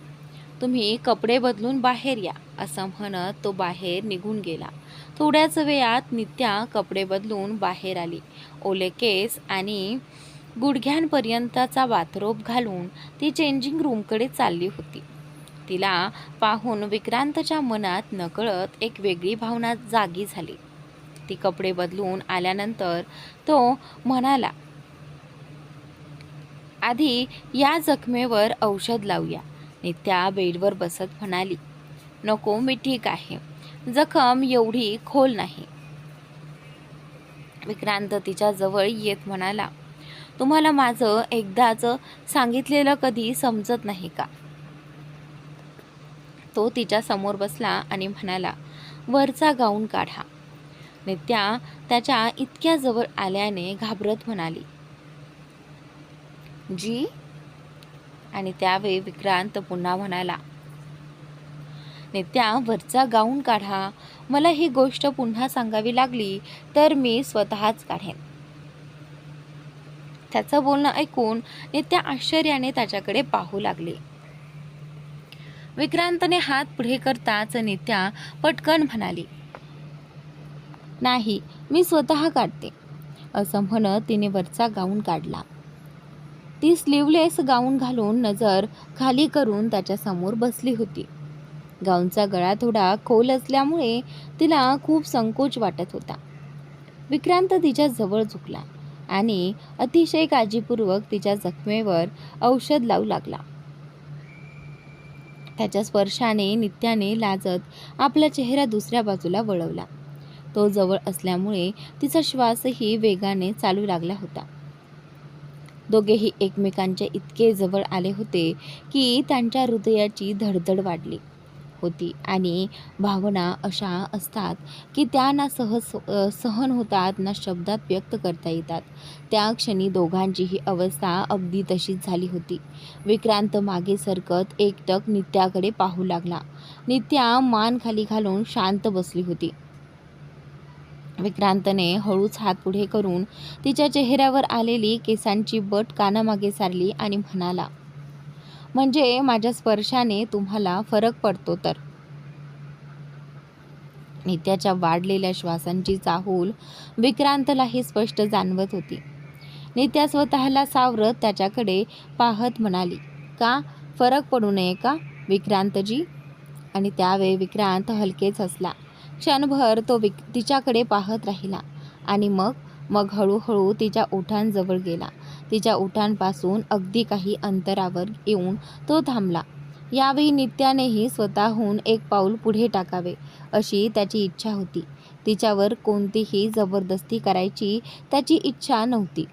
S1: तुम्ही कपडे बदलून बाहेर या, असं म्हणत तो बाहेर निघून गेला. थोड्याच वेळात नित्या कपडे बदलून बाहेर आली. ओले केस आणि गुडघ्यांपर्यंतचा बाथरोब घालून ती चेंजिंग रूमकडे चालली होती. तिला पाहून विक्रांतच्या मनात नकळत एक वेगळी भावना जागी झाली. ती कपडे बदलून आल्यानंतर तो म्हणाला, आधी या जखमेवर औषध लावूया. नित्या बेडवर बसत म्हणाली, नको, मी ठीक आहे. जखम एवढी खोल नाही. विक्रांत तिच्या जवळ येत म्हणाला, तुम्हाला माझं एकदाच सांगितलेलं कधी समजत नाही का? तो तिच्या समोर बसला आणि म्हणाला, वरचा गाऊन काढा. नित्या त्याच्या इतक्या जवळ आल्याने घाबरत म्हणाली, जी? आणि त्यावेळी विक्रांत पुन्हा म्हणाला, नित्या, वरचा गाऊन काढा. मला ही गोष्ट पुन्हा सांगावी लागली तर मी स्वतःच काढेन. त्याचं बोलणं ऐकून नित्या आश्चर्याने त्याच्याकडे पाहू लागली. विक्रांतने हात पुढे करताच नित्या पटकन म्हणाली, नाही, मी स्वतः काढते. असं म्हणत तिने वरचा गाऊन काढला. ती स्लीवलेस गाऊन घालून नजर खाली करून त्याच्या समोर बसली होती. गाऊनचा गळा थोडा खोल असल्यामुळे तिला खूप संकोच वाटत होता. विक्रांत तिच्या जवळ झुकला आणि अतिशय काळजीपूर्वक तिच्या जखमेवर औषध लावू लागला. त्याच्या स्पर्शाने नित्याने लाजत आपला चेहरा दुसऱ्या बाजूला वळवला. तो जवळ असल्यामुळे तिचा श्वासही वेगाने चालू लागला होता. दोघेही एकमेकांच्या इतके जवळ आले होते की त्यांच्या हृदयाची धडधड वाढली होती आणि भावना अशा असतात की त्या ना सहन होतात ना शब्दात व्यक्त करता येतात. त्या क्षणी दोघांचीही अवस्था अगदी तशीच झाली होती. विक्रांत मागे सरकत एकटक नित्याकडे पाहू लागला. नित्या मान खाली घालून शांत बसली होती. विक्रांतने हळूच हात पुढे करून तिच्या चेहऱ्यावर आलेली केसांची बट कानामागे सारली आणि म्हणाला, म्हणजे माझ्या स्पर्शाने तुम्हाला फरक पडतो तर? नित्याच्या वाढलेल्या श्वासांची चाहूल विक्रांतलाही स्पष्ट जाणवत होती. नित्या स्वतःला सावरत त्याच्याकडे पाहत म्हणाली, का फरक पडू नये का विक्रांतजी? आणि त्यावेळी विक्रांत हलकेच हसला. क्षणभर तो तिच्याकडे पाहत राहिला आणि मग हळूहळू तिच्या ओठांजवळ गेला. तिच्या ओठांपासून अगदी काही अंतरावर येऊन तो थांबला. यावेळी नित्यानेही स्वतःहून एक पाऊल पुढे टाकावे अशी त्याची इच्छा होती. तिच्यावर कोणतीही जबरदस्ती करायची त्याची इच्छा नव्हती.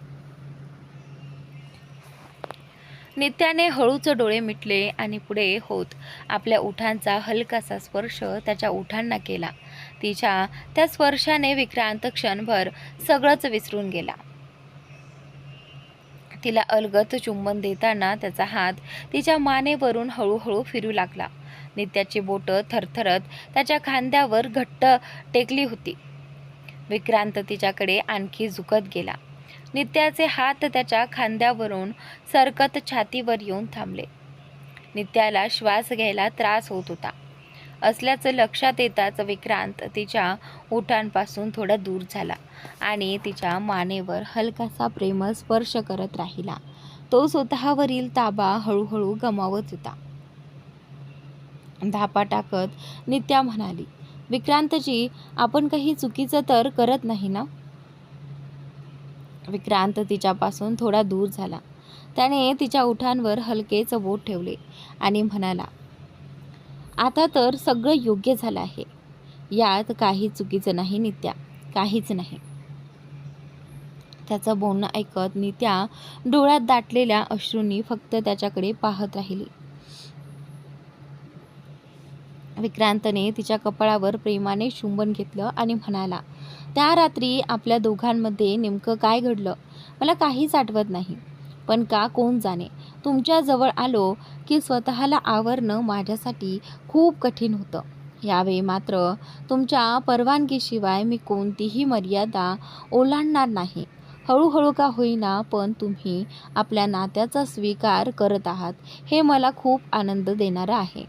S1: नित्याने हळूच डोळे मिटले आणि पुढे होत आपल्या ओठांचा हलकासा स्पर्श त्याच्या ओठांना केला. तिच्या त्या स्पर्शाने विक्रांत क्षणभर सगळंच विसरून गेला. तिला अलगद चुंबन देताना त्याचा हात तिच्या मानेवरून हळूहळू फिरू लागला. नित्याची बोटं थरथरत त्याच्या खांद्यावर घट्ट टेकली होती. विक्रांत तिच्याकडे आणखी झुकत गेला. नित्याचे हात त्याच्या खांद्यावरून सरकत छातीवर येऊन थांबले. नित्याला श्वास घ्यायला त्रास होत होता. असल्याचं लक्षात येताच विक्रांत तिच्या ओठांपासून थोडा दूर झाला आणि तिच्या मानेवर हलकासा प्रेमळ स्पर्श करत राहिला. तो स्वतःवरील ताबा हळूहळू गमावत होता. धापा टाकत नित्या म्हणाली, विक्रांतजी, आपण काही चुकीचं तर करत नाही ना? विक्रांत तिच्यापासून थोडा दूर झाला. त्याने तिच्या ओठांवर हलकेच बोट ठेवले आणि म्हणाला, आता तर सगळं योग्य झालं आहे. यात काही चुकीचं नाही नित्या, काहीच नाही. त्याचं बोलणं ऐकत नित्या डोळ्यात दाटलेल्या अश्रूंनी फक्त त्याच्याकडे पाहत राहिली. विक्रांतने तिच्या कपाळावर प्रेमाने चुंबन घेतलं आणि म्हणाला, त्या रात्री आपल्या दोघांमध्ये नेमकं काय घडलं मला काहीच आठवत नाही. पण का कोण जाणे, तुमच्या जवळ आलो की स्वतःला आवरणं माझ्यासाठी खूप कठीण होतं. यावेळी मात्र तुमच्या परवानगीशिवाय मी कोणतीही मर्यादा ओलांडणार नाही. हळूहळू का होईना पण तुम्ही आपल्या नात्याचा स्वीकार करत आहात हे मला खूप आनंद देणारं आहे.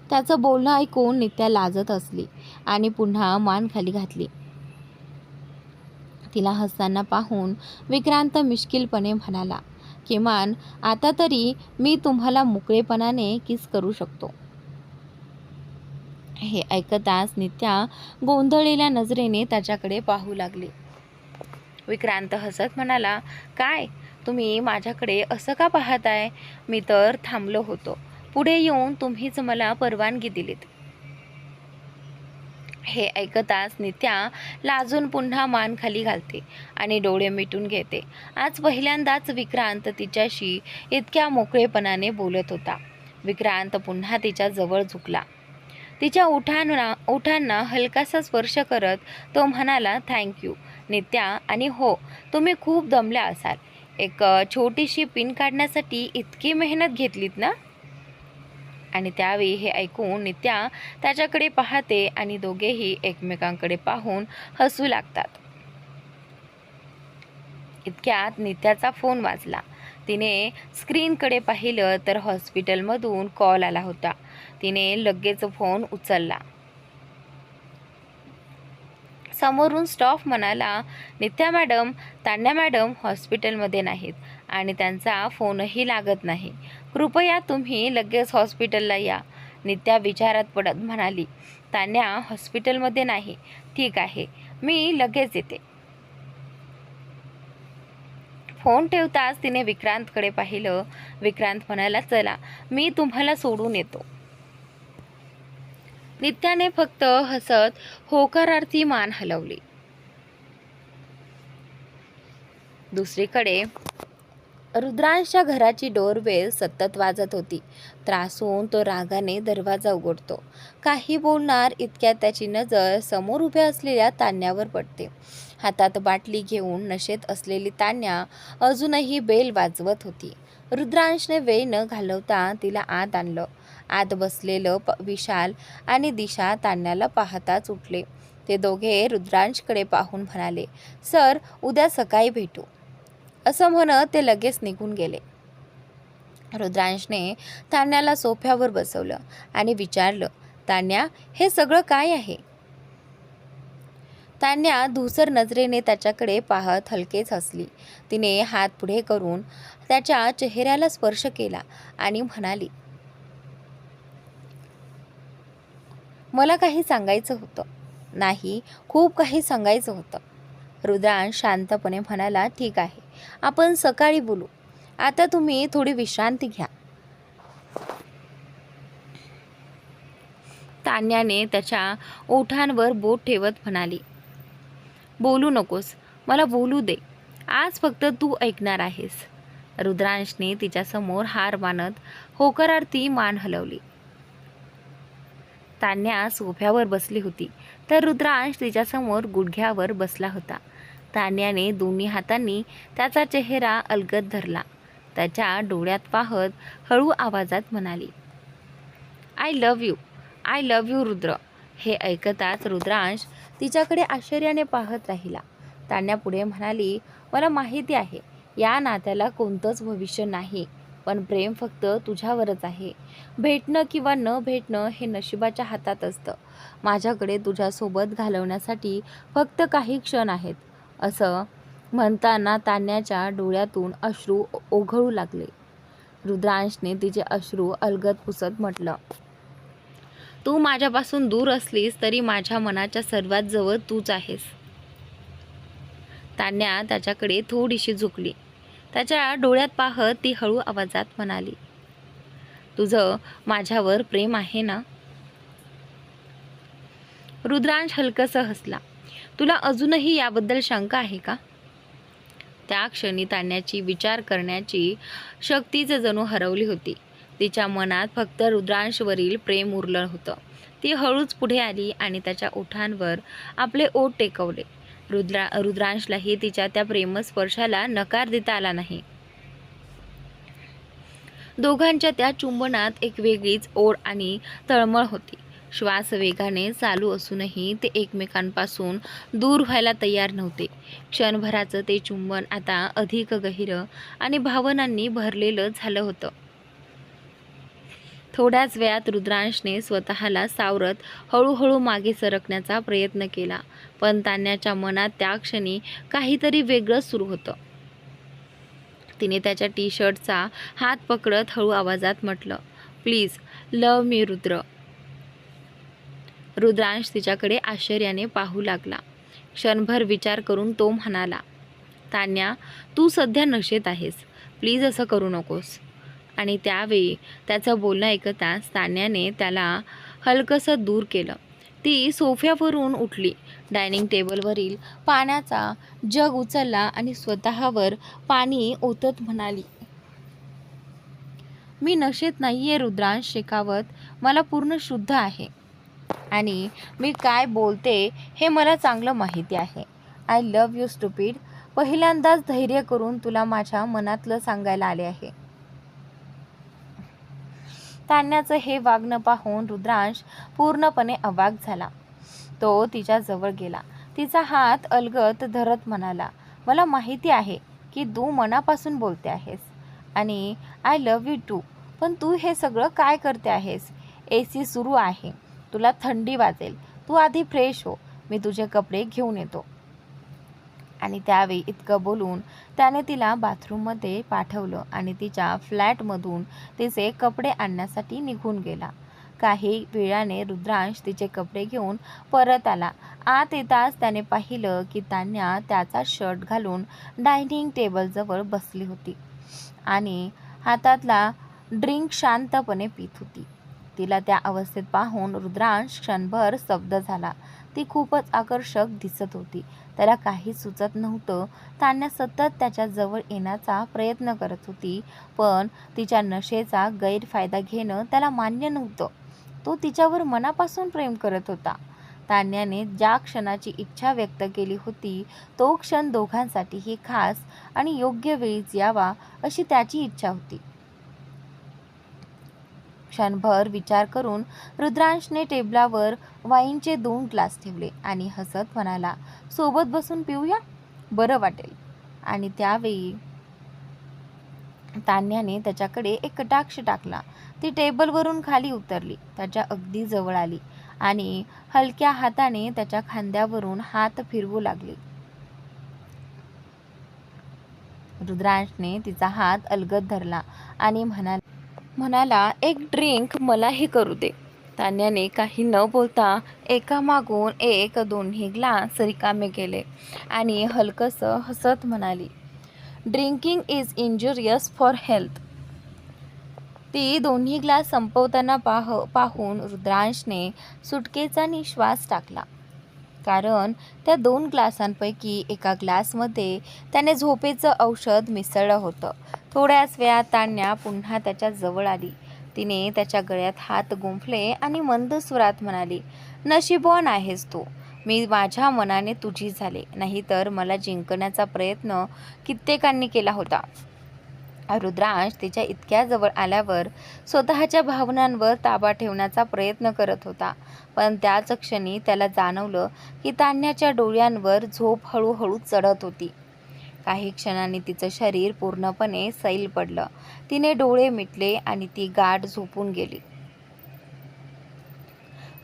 S1: त्याचं बोलणं ऐकून नित्या लाजत असली आणि पुन्हा मान खाली घातली. तिला हसताना पाहून विक्रांत मिश्किलपणे म्हणाला, किमान आता तरी मी तुम्हाला मोकळेपणाने किस करू शकतो. हे ऐकताच नित्या गोंधळलेल्या नजरेने त्याच्याकडे पाहू लागली. विक्रांत हसत म्हणाला, काय तुम्ही माझ्याकडे असं का पाहताय? मी तर थांबलो होतो. पुढे येऊन तुम्हीच मला परवानगी दिलीत. हे ऐकताच नित्या लाजून पुन्हा मान खाली घालते आणि डोळे मिटून घेते. आज पहिल्यांदाच विक्रांत तिच्याशी इतक्या मोकळेपणाने बोलत होता. विक्रांत पुन्हा तिच्या जवळ झुकला. तिच्या ओठांना हलकासा स्पर्श करत तो म्हणाला, थँक्यू नित्या, आणि हो, तुम्ही खूप दमल्या असाल. एक छोटीशी पिन काढण्यासाठी इतकी मेहनत घेतलीत ना? आणि त्यावेळी हे ऐकून नित्या त्याच्याकडे पाहते आणि दोघेही एकमेकांकडे पाहून हसू लागतात. इतक्यात नित्याचा फोन वाजला. तिने स्क्रीनकडे पाहिलं तर हॉस्पिटलमधून कॉल आला होता. तिने लगेच फोन उचलला. समोरून स्टाफ म्हणाला, नित्या मॅडम, तान्या मॅडम हॉस्पिटलमध्ये नाहीत आणि त्यांचा फोनही लागत नाही. कृपया तुम्ही लगेच हॉस्पिटलला या. नित्या विचारात पडत म्हणाली, तान्या हॉस्पिटलमध्ये नाही. ठीक आहे, मी लगेच येते. फोन ठेवताच तिने विक्रांतकडे पाहिलं. विक्रांत म्हणाला, चला मी तुम्हाला सोडून येतो. नित्याने फक्त हसत होकारार्थी मान हलवली. दुसरीकडे रुद्रांशच्या घराची डोरबेल सतत वाजत होती. त्रासून तो रागाने दरवाजा उघडतो. काही बोलणार इतक्यात त्याची नजर समोर उभ्या असलेल्या तान्यावर पडते. हातात बाटली घेऊन नशेत असलेली तान्या अजूनही बेल वाजवत होती. रुद्रांशने वेळ न घालवता तिला आत आणलं. आत बसलेलं विशाल आणि दिशा तान्याला पाहताच उठले. ते दोघे रुद्रांशकडे पाहून म्हणाले, सर, उद्या सकाळी भेटू. असं म्हणत ते लगेच निघून गेले. रुद्रांशने तान्याला सोफ्यावर बसवलं आणि विचारलं, तान्या, हे सगळं काय आहे? तान्या धूसर नजरेने त्याच्याकडे पाहत हलकेच हसली. तिने हात पुढे करून त्याच्या चेहऱ्याला स्पर्श केला आणि म्हणाली, मला काही सांगायचं होतं. नाही, खूप काही सांगायचं होतं. रुद्रांश शांतपणे म्हणाला, ठीक आहे, आपण सकाळी बोलू. आता तुम्ही थोडी विश्रांती घ्या. तान्याने त्याच्या ओठांवर बोट ठेवत म्हणाली, बोलू नकोस, मला बोलू दे. आज फक्त तू ऐकणार आहेस. रुद्रांशने तिच्यासमोर हार मानत होकारार्थी मान हलवली. तान्या सोफ्यावर बसली होती तर रुद्रांश तिच्यासमोर गुडघ्यावर बसला होता. तान्याने दोन्ही हातांनी त्याचा चेहरा अलगद धरला. त्याच्या डोळ्यात पाहत हळू आवाजात म्हणाली, आय लव्ह यू रुद्र. हे ऐकताच रुद्रांश तिच्याकडे आश्चर्याने पाहत राहिला. तान्या पुढे म्हणाली, मला माहिती आहे, या नात्याला कोणतंच भविष्य नाही. पण प्रेम फक्त तुझ्यावरच आहे. भेटणं किंवा न भेटणं हे नशिबाच्या हातात असतं. माझ्याकडे तुझ्यासोबत घालवण्यासाठी फक्त काही क्षण आहेत. असं म्हणताना तान्याच्या डोळ्यातून अश्रू ओघळू लागले. रुद्रांशने तिचे अश्रू अलगद पुसत म्हटलं, तू माझ्यापासून दूर असलीस तरी माझ्या मनाच्या सर्वात जवळ तूच आहेस. तान्या त्याच्याकडे थोडीशी झुकली. त्याच्या डोळ्यात पाहत ती हळू आवाजात म्हणाली, तुझं माझ्यावर प्रेम आहे ना? रुद्रांश हलकसं हसला. तुला अजूनही याबद्दल शंका आहे का? त्या क्षणी तान्याची विचार करण्याची शक्तीच जणू हरवली होती. तिच्या मनात फक्त रुद्रांशवरील प्रेम उरलं होतं. ती हळूच पुढे आली आणि त्याच्या ओठांवर आपले ओठ टेकवले. रुद्रांशलाही तिच्या त्या प्रेमस्पर्शाला नकार देता आला नाही. दोघांच्या त्या चुंबनात एक वेगळीच ओढ आणि तळमळ होती. श्वास वेगाने चालू असूनही ते एकमेकांपासून दूर व्हायला तयार नव्हते. क्षणभराचं ते चुंबन आता अधिक गहिर आणि भावनांनी भरलेलं झालं होतं. थोड्याच वेळात रुद्रांशने स्वतःला सावरत हळूहळू मागे सरकण्याचा प्रयत्न केला, पण तान्याच्या मनात त्या क्षणी काहीतरी वेगळंच सुरू होतं. तिने त्याच्या टी शर्टचा हात पकडत हळू आवाजात म्हटलं, please love me Rudra. Rudransh तिच्याकडे आश्चर्याने पाहू लागला. क्षणभर विचार करून तो म्हणाला, तान्या, तू सध्या नशेत आहेस. प्लीज असं करू नकोस. आणि त्यावेळी त्याचं बोलणं ऐकताच तान्याने त्याला हलकसं दूर केलं. ती सोफ्यावरून उठली, डायनिंग टेबलवरील पाण्याचा जग उचलला आणि स्वतःवर पाणी ओतत म्हणाली, मी नशेत नाहीये रुद्रांश शेखावत. मला पूर्ण शुद्ध आहे आणि मी काय बोलते हे मला चांगलं माहिती आहे. I love you stupid. पहिल्यांदाच धैर्य करून तुला माझ्या मनातलं सांगायला आले आहे. तान्याचं हे वागणं पाहून रुद्रांश पूर्णपणे अवाक झाला. तो तिच्या जवळ गेला. तिचा हात अलगद धरत म्हणाला, मला माहिती आहे की तू मनापासून बोलते आहेस आणि आय लव्ह यू टू. पण तू हे सगळं काय करते आहेस? AC सुरू आहे, तुला थंडी वाजेल. तू आधी फ्रेश हो, मी तुझे कपडे घेऊन येतो. आणि त्यावेळी इतकं बोलून त्याने तिला बाथरूममध्ये पाठवलं आणि तिच्या फ्लॅटमधून तिचे कपडे आणण्यासाठी निघून गेला. काही वेळाने रुद्रांश तिचे कपडे घेऊन परत आला. आत येताच त्याने पाहिलं की तान्या त्याचा शर्ट घालून डायनिंग टेबलजवळ बसली होती आणि हातातला ड्रिंक शांतपणे पित होती. तिला त्या अवस्थेत पाहून रुद्रांश क्षणभर स्तब्ध झाला. ती खूपच आकर्षक दिसत होती. त्याला काही सुचत नव्हतं. तान्या सतत त्याच्या जवळ येण्याचा प्रयत्न करत होती, पण तिच्या नशेचा गैरफायदा घेणं त्याला मान्य नव्हतं. तो तिच्यावर मनापासून प्रेम करत होता. तान्याने ज्या क्षणाची इच्छा व्यक्त केली होती तो क्षण दोघांसाठीही खास आणि योग्य वेळीच यावा अशी त्याची इच्छा होती. क्षणभर विचार करून रुद्रांशने टेबलावर वाईनचे 2 ग्लास ठेवले आणि हसत म्हणाला, सोबत बसून पिऊया, बरं वाटेल. आणि त्यावेळी तान्याने त्याच्याकडे एक कटाक्ष टाकला. ती टेबलवरून खाली उतरली, त्याच्या अगदी जवळ आली आणि हलक्या हाताने त्याच्या खांद्यावरून हात फिरवू लागली. रुद्रांशने तिचा हात अलगद धरला आणि म्हणाला, एक ड्रिंक मलाही करू दे. तान्याने काही न बोलता एकामागून एक दोन्ही ग्लास रिकामे केले आणि हलकसं हसत म्हणाली, drinking is injurious for health. ती दोन्ही ग्लास संपवताना पाहून रुद्रांशने सुटकेचा निश्वास टाकला, कारण त्या 2 ग्लासांपैकी एका ग्लासमध्ये त्याने झोपेचं औषध मिसळलं होतं. थोड्याच वेळात तान्या पुन्हा त्याच्या जवळ आली. तिने त्याच्या गळ्यात हात गुंफले आणि मंद स्वरात म्हणाली, नशीबवान आहेस तू. मी माझ्या मनाने तुझी झाले, नाहीतर मला जिंकण्याचा प्रयत्न कित्येकांनी केला होता. रुद्रांश तिच्या इतक्या जवळ आल्यावर स्वतःच्या भावनांवर ताबा ठेवण्याचा प्रयत्न करत होता, पण त्याच क्षणी त्याला जाणवलं की तान्याच्या डोळ्यांवर झोप हळूहळू चढत होती. काही क्षणांनी तिचं शरीर पूर्णपणे सैल पडलं. तिने डोळे मिटले आणि ती गाढ झोपून गेली.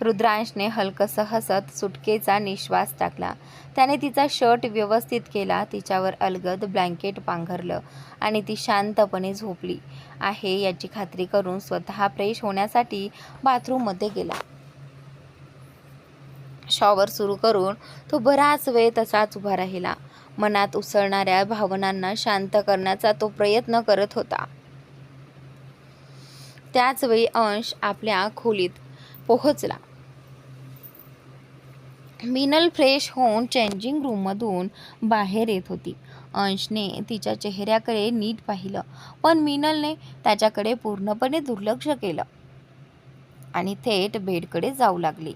S1: रुद्रांशने हलकसं हसत सुटकेचा निश्वास टाकला. त्याने तिचा शर्ट व्यवस्थित केला, तिच्यावर अलगद ब्लँकेट पांघरलं आणि ती शांतपणे झोपली आहे याची खात्री करून स्वतः फ्रेश होण्यासाठी बाथरूममध्ये गेला. शॉवर सुरू करून तो बराच वेळ तसाच उभा राहिला. मनात उसळणाऱ्या भावनांना शांत करण्याचा तो प्रयत्न करत होता. त्याच वेळी अंश आपल्या खोलीत पोहोचला. मिनल फ्रेश होऊन चेंजिंग रूममधून बाहेर येत होती. अंशने तिच्या चेहऱ्याकडे नीट पाहिलं, पण मिनलने त्याच्याकडे पूर्णपणे दुर्लक्ष केलं आणि थेट बेडकडे जाऊ लागली.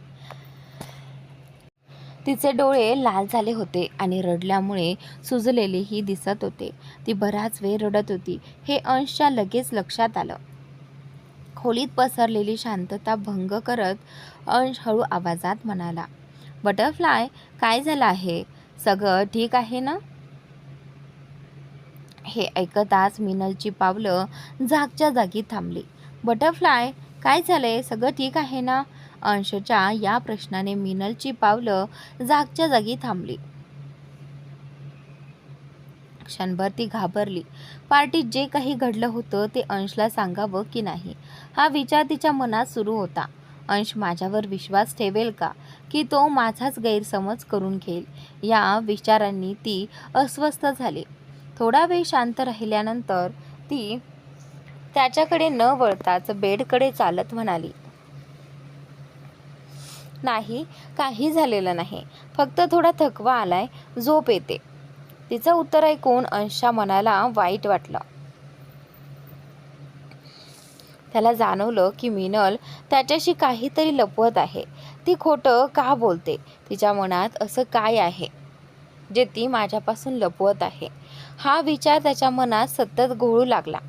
S1: तिचे डोळे लाल झाले होते आणि रडल्यामुळे सुजलेलेही दिसत होते. ती बराच वेळ रडत होती हे अंशच्या लगेच लक्षात आलं. खोलीत पसरलेली शांतता भंग करत अंश हळू आवाजात म्हणाला, बटरफ्लाय, काय झालं आहे? सगळं ठीक आहे ना? हे ऐकताच मिनलची पावलं जागच्या जागी थांबली. बटरफ्लाय, काय झालंय? सगळं ठीक आहे ना? अंशच्या या प्रश्नाने मिनलची पावलं जागच्या जागी थांबली. क्षणभर ती घाबरली. पार्टीत जे काही घडलं होतं ते अंशला सांगावं की नाही हा विचार तिच्या मनात सुरू होता. अंश माझ्यावर विश्वास ठेवेल का, की तो माझाच गैरसमज करून घेईल? या विचारांनी ती अस्वस्थ झाली. थोडा वेळ शांत राहिल्यानंतर ती त्याच्याकडे न वळताच बेडकडे चालत म्हणाली, नाही, काही झालेलं नाही, फक्त थोडा थकवा आलाय, झोप येते. तिचं उत्तर ऐकून अंशच्या मनाला वाईट वाटलं. त्याला जाणवलं की मिनल त्याच्याशी काहीतरी लपवत आहे. ती खोटं का बोलते? तिच्या मनात असं काय आहे जे ती माझ्यापासून लपवत आहे? हा विचार त्याच्या मनात सतत घोळू लागला.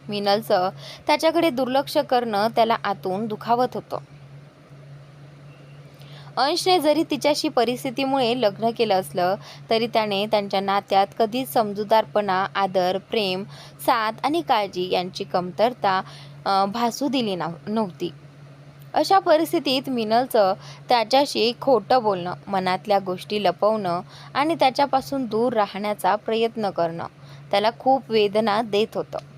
S1: मिनलचं त्याच्याकडे दुर्लक्ष करणं त्याला आतून दुखावत होतं. अंशने जरी तिच्याशी परिस्थितीमुळे लग्न केलं असलं तरी त्याने त्यांच्या नात्यात कधीच समजूतदारपणा, आदर, प्रेम, साथ आणि काळजी यांची कमतरता भासू दिली नव्हती. अशा परिस्थितीत मिनलचं त्याच्याशी खोटं बोलणं, मनातल्या गोष्टी लपवणं आणि त्याच्यापासून दूर राहण्याचा प्रयत्न करणं त्याला खूप वेदना देत होतं.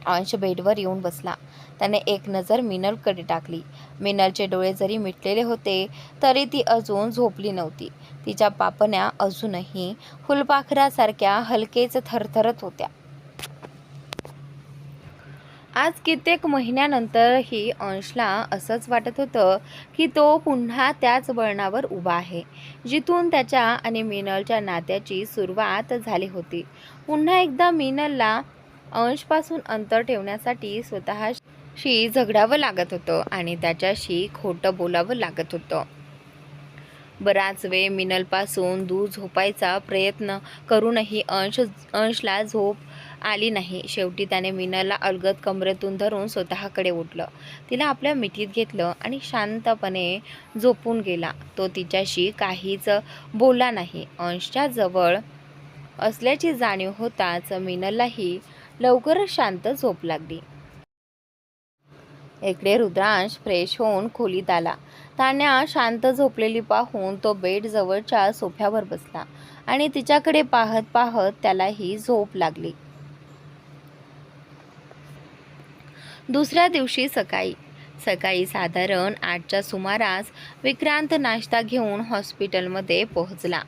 S1: अंश बेडवर येऊन बसला. त्याने एक नजर मिनलकडे टाकली. मिनलचे डोळे जरी मिटलेले होते तरी ती अजून झोपली नव्हती. तिच्या पापण्या अजूनही फुलपाखरासारख्या हलकेच थरथरत होत्या. आज कित्येक महिन्यानंतरही अंशला असंच वाटत होतं की तो पुन्हा त्याच वळणावर उभा आहे जिथून त्याच्या आणि मिनलच्या नात्याची सुरुवात झाली होती. पुन्हा एकदा मिनलला अंशपासून अंतर ठेवण्यासाठी स्वतःशी झगडावं लागत होतं आणि त्याच्याशी खोटं बोलावं लागत होतं. बराच वेळ मिनलपासून दूर झोपायचा प्रयत्न करूनही अंशला झोप आली नाही. शेवटी त्याने मिनलला अलगद कमरेतून धरून स्वतःकडे ओढलं. तिला आपल्या मिठीत घेतलं आणि शांतपणे झोपून गेला. तो तिच्याशी काहीच बोलला नाही. अंशच्या जवळ असल्याची जाणीव होताच मिनललाही लवकरच शांत झोप लागली. इकडे रुद्रांश फ्रेश होऊन खोलीत आला. तान्या शांत झोपलेली पाहून तो बेड जवळच्या सोफ्यावर बसला आणि तिच्याकडे पाहत पाहत त्यालाही झोप लागली. दुसऱ्या दिवशी सकाळी साधारण 8च्या सुमारास विक्रांत नाश्ता घेऊन हॉस्पिटलमध्ये पोहोचला.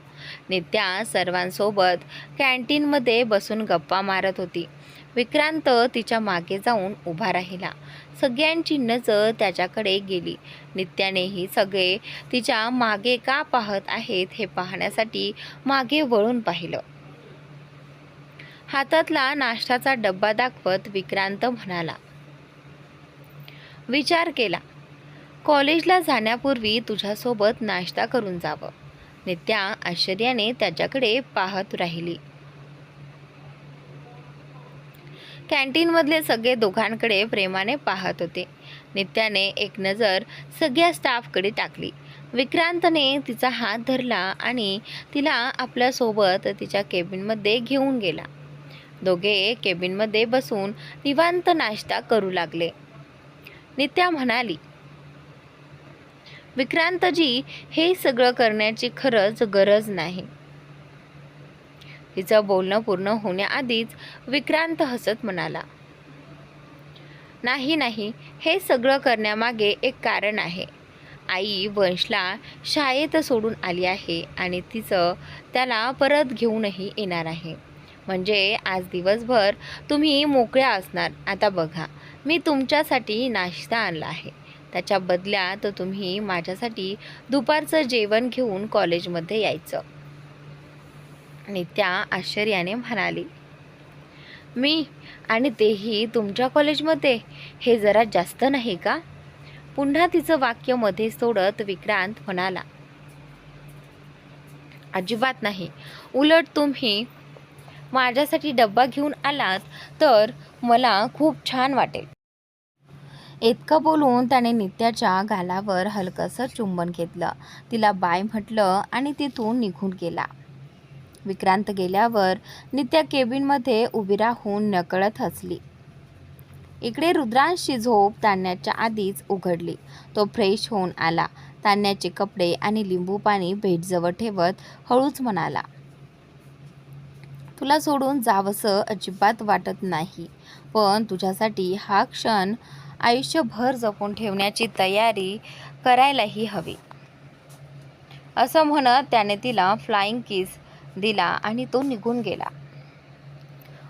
S1: नित्या सर्वांसोबत कॅन्टीनमध्ये बसून गप्पा मारत होती. विक्रांत तिच्या मागे जाऊन उभा राहिला. सगळ्यांची नजर त्याच्याकडे गेली. नित्यानेही सगळे तिच्या मागे का पाहत आहेत हे पाहण्यासाठी मागे वळून पाहिलं. हातातला नाश्त्याचा डब्बा दाखवत विक्रांत म्हणाला, विचार केला, कॉलेजला जाण्यापूर्वी तुझ्यासोबत नाश्ता करून जावं. नित्या आश्चर्याने त्याच्याकडे पाहत राहिली. कॅन्टीनमधले सगळे दोघांकडे प्रेमाने पाहत होते. नित्याने एक नजर सगळ्या स्टाफकडे टाकली. विक्रांतने तिचा हात धरला आणि तिला आपल्यासोबत तिच्या केबिनमध्ये घेऊन गेला. दोघे केबिनमध्ये बसून निवांत नाश्ता करू लागले. नित्या म्हणाली, विक्रांतजी, हे सगळं करण्याची खरंच गरज नाही. तिचं बोलणं पूर्ण होण्याआधीच विक्रांत हसत म्हणाला, नाही, हे सगळं करण्यामागे एक कारण आहे. आई वंशला शाळेत सोडून आली आहे आणि तिचं त्याला परत घेऊनही येणार आहे. म्हणजे आज दिवसभर तुम्ही मोकळ्या असणार. आता बघा, मी तुमच्यासाठी नाश्ता आणला आहे. त्याच्या बदल्यात तुम्ही माझ्यासाठी दुपारचं जेवण घेऊन कॉलेजमध्ये यायचं. नित्या आश्चर्याने म्हणाली, मी आणि तेही तुमच्या कॉलेजमध्ये? हे जरा जास्त नाही का? पुन्हा तिचं वाक्य मध्ये सोडत विक्रांत म्हणाला, अजिबात नाही. उलट तुम्ही माझ्यासाठी डब्बा घेऊन आलात तर मला खूप छान वाटेल. इतकं बोलून त्याने नित्याच्या गालावर हलकंसं चुंबन घेतलं, तिला बाय म्हटलं आणि तिथून निघून गेला. विक्रांत गेल्यावर नित्या केबिनमध्ये उभी राहून नकळत हसली. इकडे रुद्रांशची झोप तान्याच्या आधीच उघडली. तो फ्रेश होऊन आला. तान्याचे कपडे आणि लिंबू पाणी बेडजवळ ठेवत हळूच म्हणाला, तुला सोडून जावंसं अजिबात वाटत नाही, पण तुझ्यासाठी हा क्षण आयुष्यभर जपून ठेवण्याची तयारी करायलाही हवी. असं म्हणत त्याने तिला फ्लाइंग किस दिला आणि तो निघून गेला.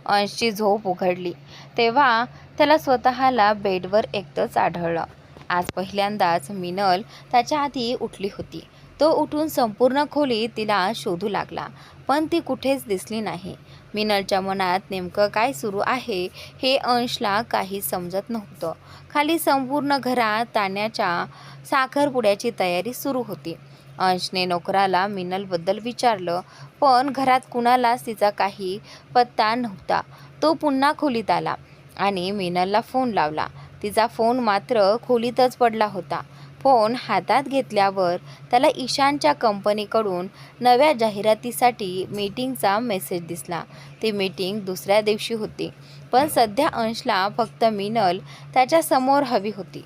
S1: अंशची झोप उघडली तेव्हा त्याला स्वतःला बेडवर एकटंच आढळलं. आज पहिल्यांदाच मिनल त्याच्या आधी उठली होती. तो उठून संपूर्ण खोलीत तिला शोधू लागला, पण ती कुठेच दिसली नाही. मिनलच्या मनात नेमकं काय सुरू आहे हे अंशला काही समजत नव्हतं. खाली संपूर्ण घरात तान्याच्या साखरपुड्याची तयारी सुरू होती. अंशने नोकराला मिनलबद्दल विचारलं, पण घरात कुणालाच तिचा काही पत्ता नव्हता. तो पुन्हा खोलीत आला आणि मिनलला फोन लावला. तिचा फोन मात्र खोलीतच पडला होता. फोन हातात घेतल्यावर त्याला ईशानच्या कंपनीकडून नव्या जाहिरातीसाठी मीटिंगचा मेसेज दिसला. ती मीटिंग दुसऱ्या दिवशी होती, पण सध्या अंशला फक्त मिनल त्याच्यासमोर हवी होती.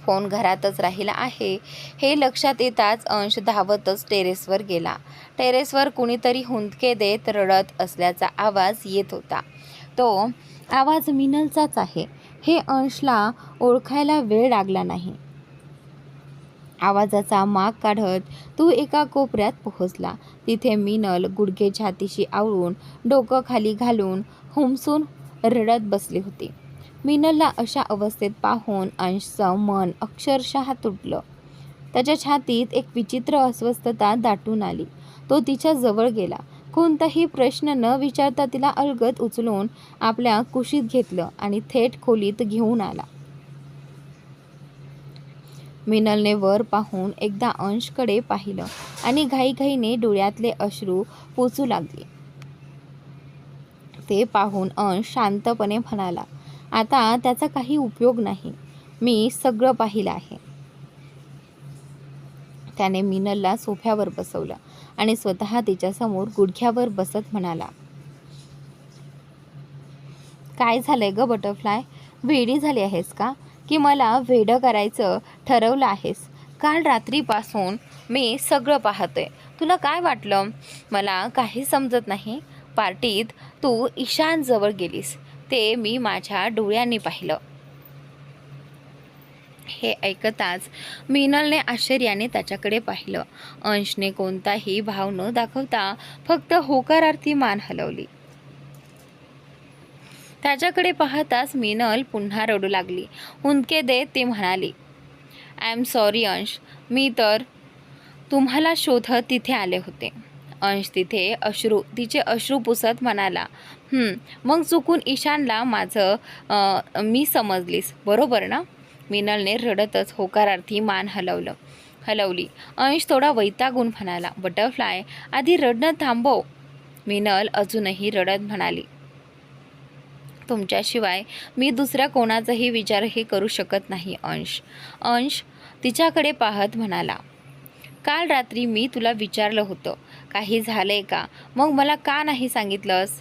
S1: फोन घरातच राहिला आहे हे लक्षात येताच अंश धावतच टेरेसवर गेला. टेरेसवर कुणीतरी हुंदके देत रडत असल्याचा आवाज येत होता. तो आवाज मिनलचाच आहे हे अंशला ओळखायला वेळ लागला नाही. आवाजाचा माग काढत तो एका कोपऱ्यात पोहोचला. तिथे मिनल गुडघे छातीशी आवळून डोकं खाली घालून हुमसून रडत बसली होती. मिनलला अशा अवस्थेत पाहून अंशचं मन अक्षरशः तुटलं. त्याच्या छातीत एक विचित्र अस्वस्थता दाटून आली. तो तिच्या जवळ गेला. कोणताही प्रश्न न विचारता तिला अलगद उचलून आपल्या कुशीत घेतलं आणि थेट खोलीत घेऊन आला. मिनलने वर पाहून एकदा अंशकडे पाहिलं आणि घाईघाईने डोळ्यातले अश्रू पोचू लागले. ते पाहून अंश शांतपणे म्हणाला, आता त्याचा काही उपयोग नाही. मी सगळं पाहिलं आहे. त्याने मिनलला सोफ्यावर बसवलं आणि स्वतः तिच्यासमोर गुडघ्यावर बसत म्हणाला, काय झालंय ग बटरफ्लाय? वेडी झाली आहेस का? की मला वेडं करायचं ठरवलं आहेस? काल रात्रीपासून मी सगळं पाहतोय. तुला काय वाटलं? मला काही समजत नाही. पार्टीत तू ईशानजवळ गेलीस ते मी माझ्या डोळ्यांनी पाहिलं. हे ऐकताच मिनलने आश्चर्याने त्याच्याकडे पाहिलं. अंशने कोणताही भाव न दाखवता फक्त होकारार्थी मान हलवली. त्याच्याकडे पाहताच मिनल पुन्हा रडू लागली. हुंदके देत ती म्हणाली, आय एम सॉरी अंश, मी तर तुम्हाला शोधत तिथे आले होते. अंश तिचे अश्रू पुसत म्हणाला, मग चुकून ईशानला मी समजलीस बरोबर ना? मिनलने रडतच होकारार्थी मान हलवली. अंश थोडा वैतागून म्हणाला, बटरफ्लाय, आधी रडणं थांबव. मिनल अजूनही रडत म्हणाली, तुमच्याशिवाय मी दुसऱ्या कोणाचाही विचारही करू शकत नाही अंश. तिच्याकडे पाहत म्हणाला, काल रात्री मी तुला विचारलं होतं काही झालंय का, मग मला का नाही सांगितलंस?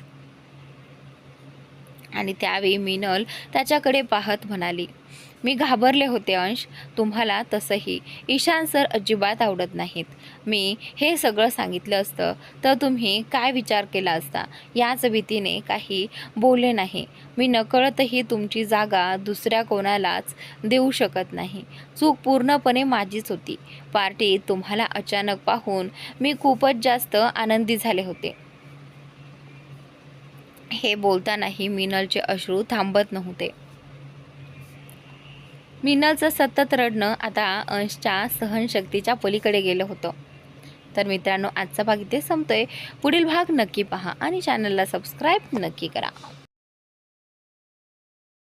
S1: आणि त्यावेळी मीनल त्याच्याकडे पाहत म्हणाली, मी घाबरले होते अंश. तुम्हाला तसंही ईशान सर अजिबात आवडत नाहीत. मी हे सगळं सांगितलं असतं तर तुम्ही काय विचार केला असता याच भीतीने काही बोलले नाही. मी नकळतही तुमची जागा दुसऱ्या कोणालाच देऊ शकत नाही. चूक पूर्णपणे माझीच होती. पार्टीत तुम्हाला अचानक पाहून मी खूपच जास्त आनंदी झाले होते. हे बोलतानाही मिनलचे अश्रू थांबत नव्हते. मिनलचं सतत रडणं आता अंशच्या सहनशक्तीच्या पलीकडे गेलं होतं. तर मित्रांनो, आजचा भाग इथे संपतोय. पुढील भाग नक्की पहा आणि चॅनलला सबस्क्राईब नक्की करा.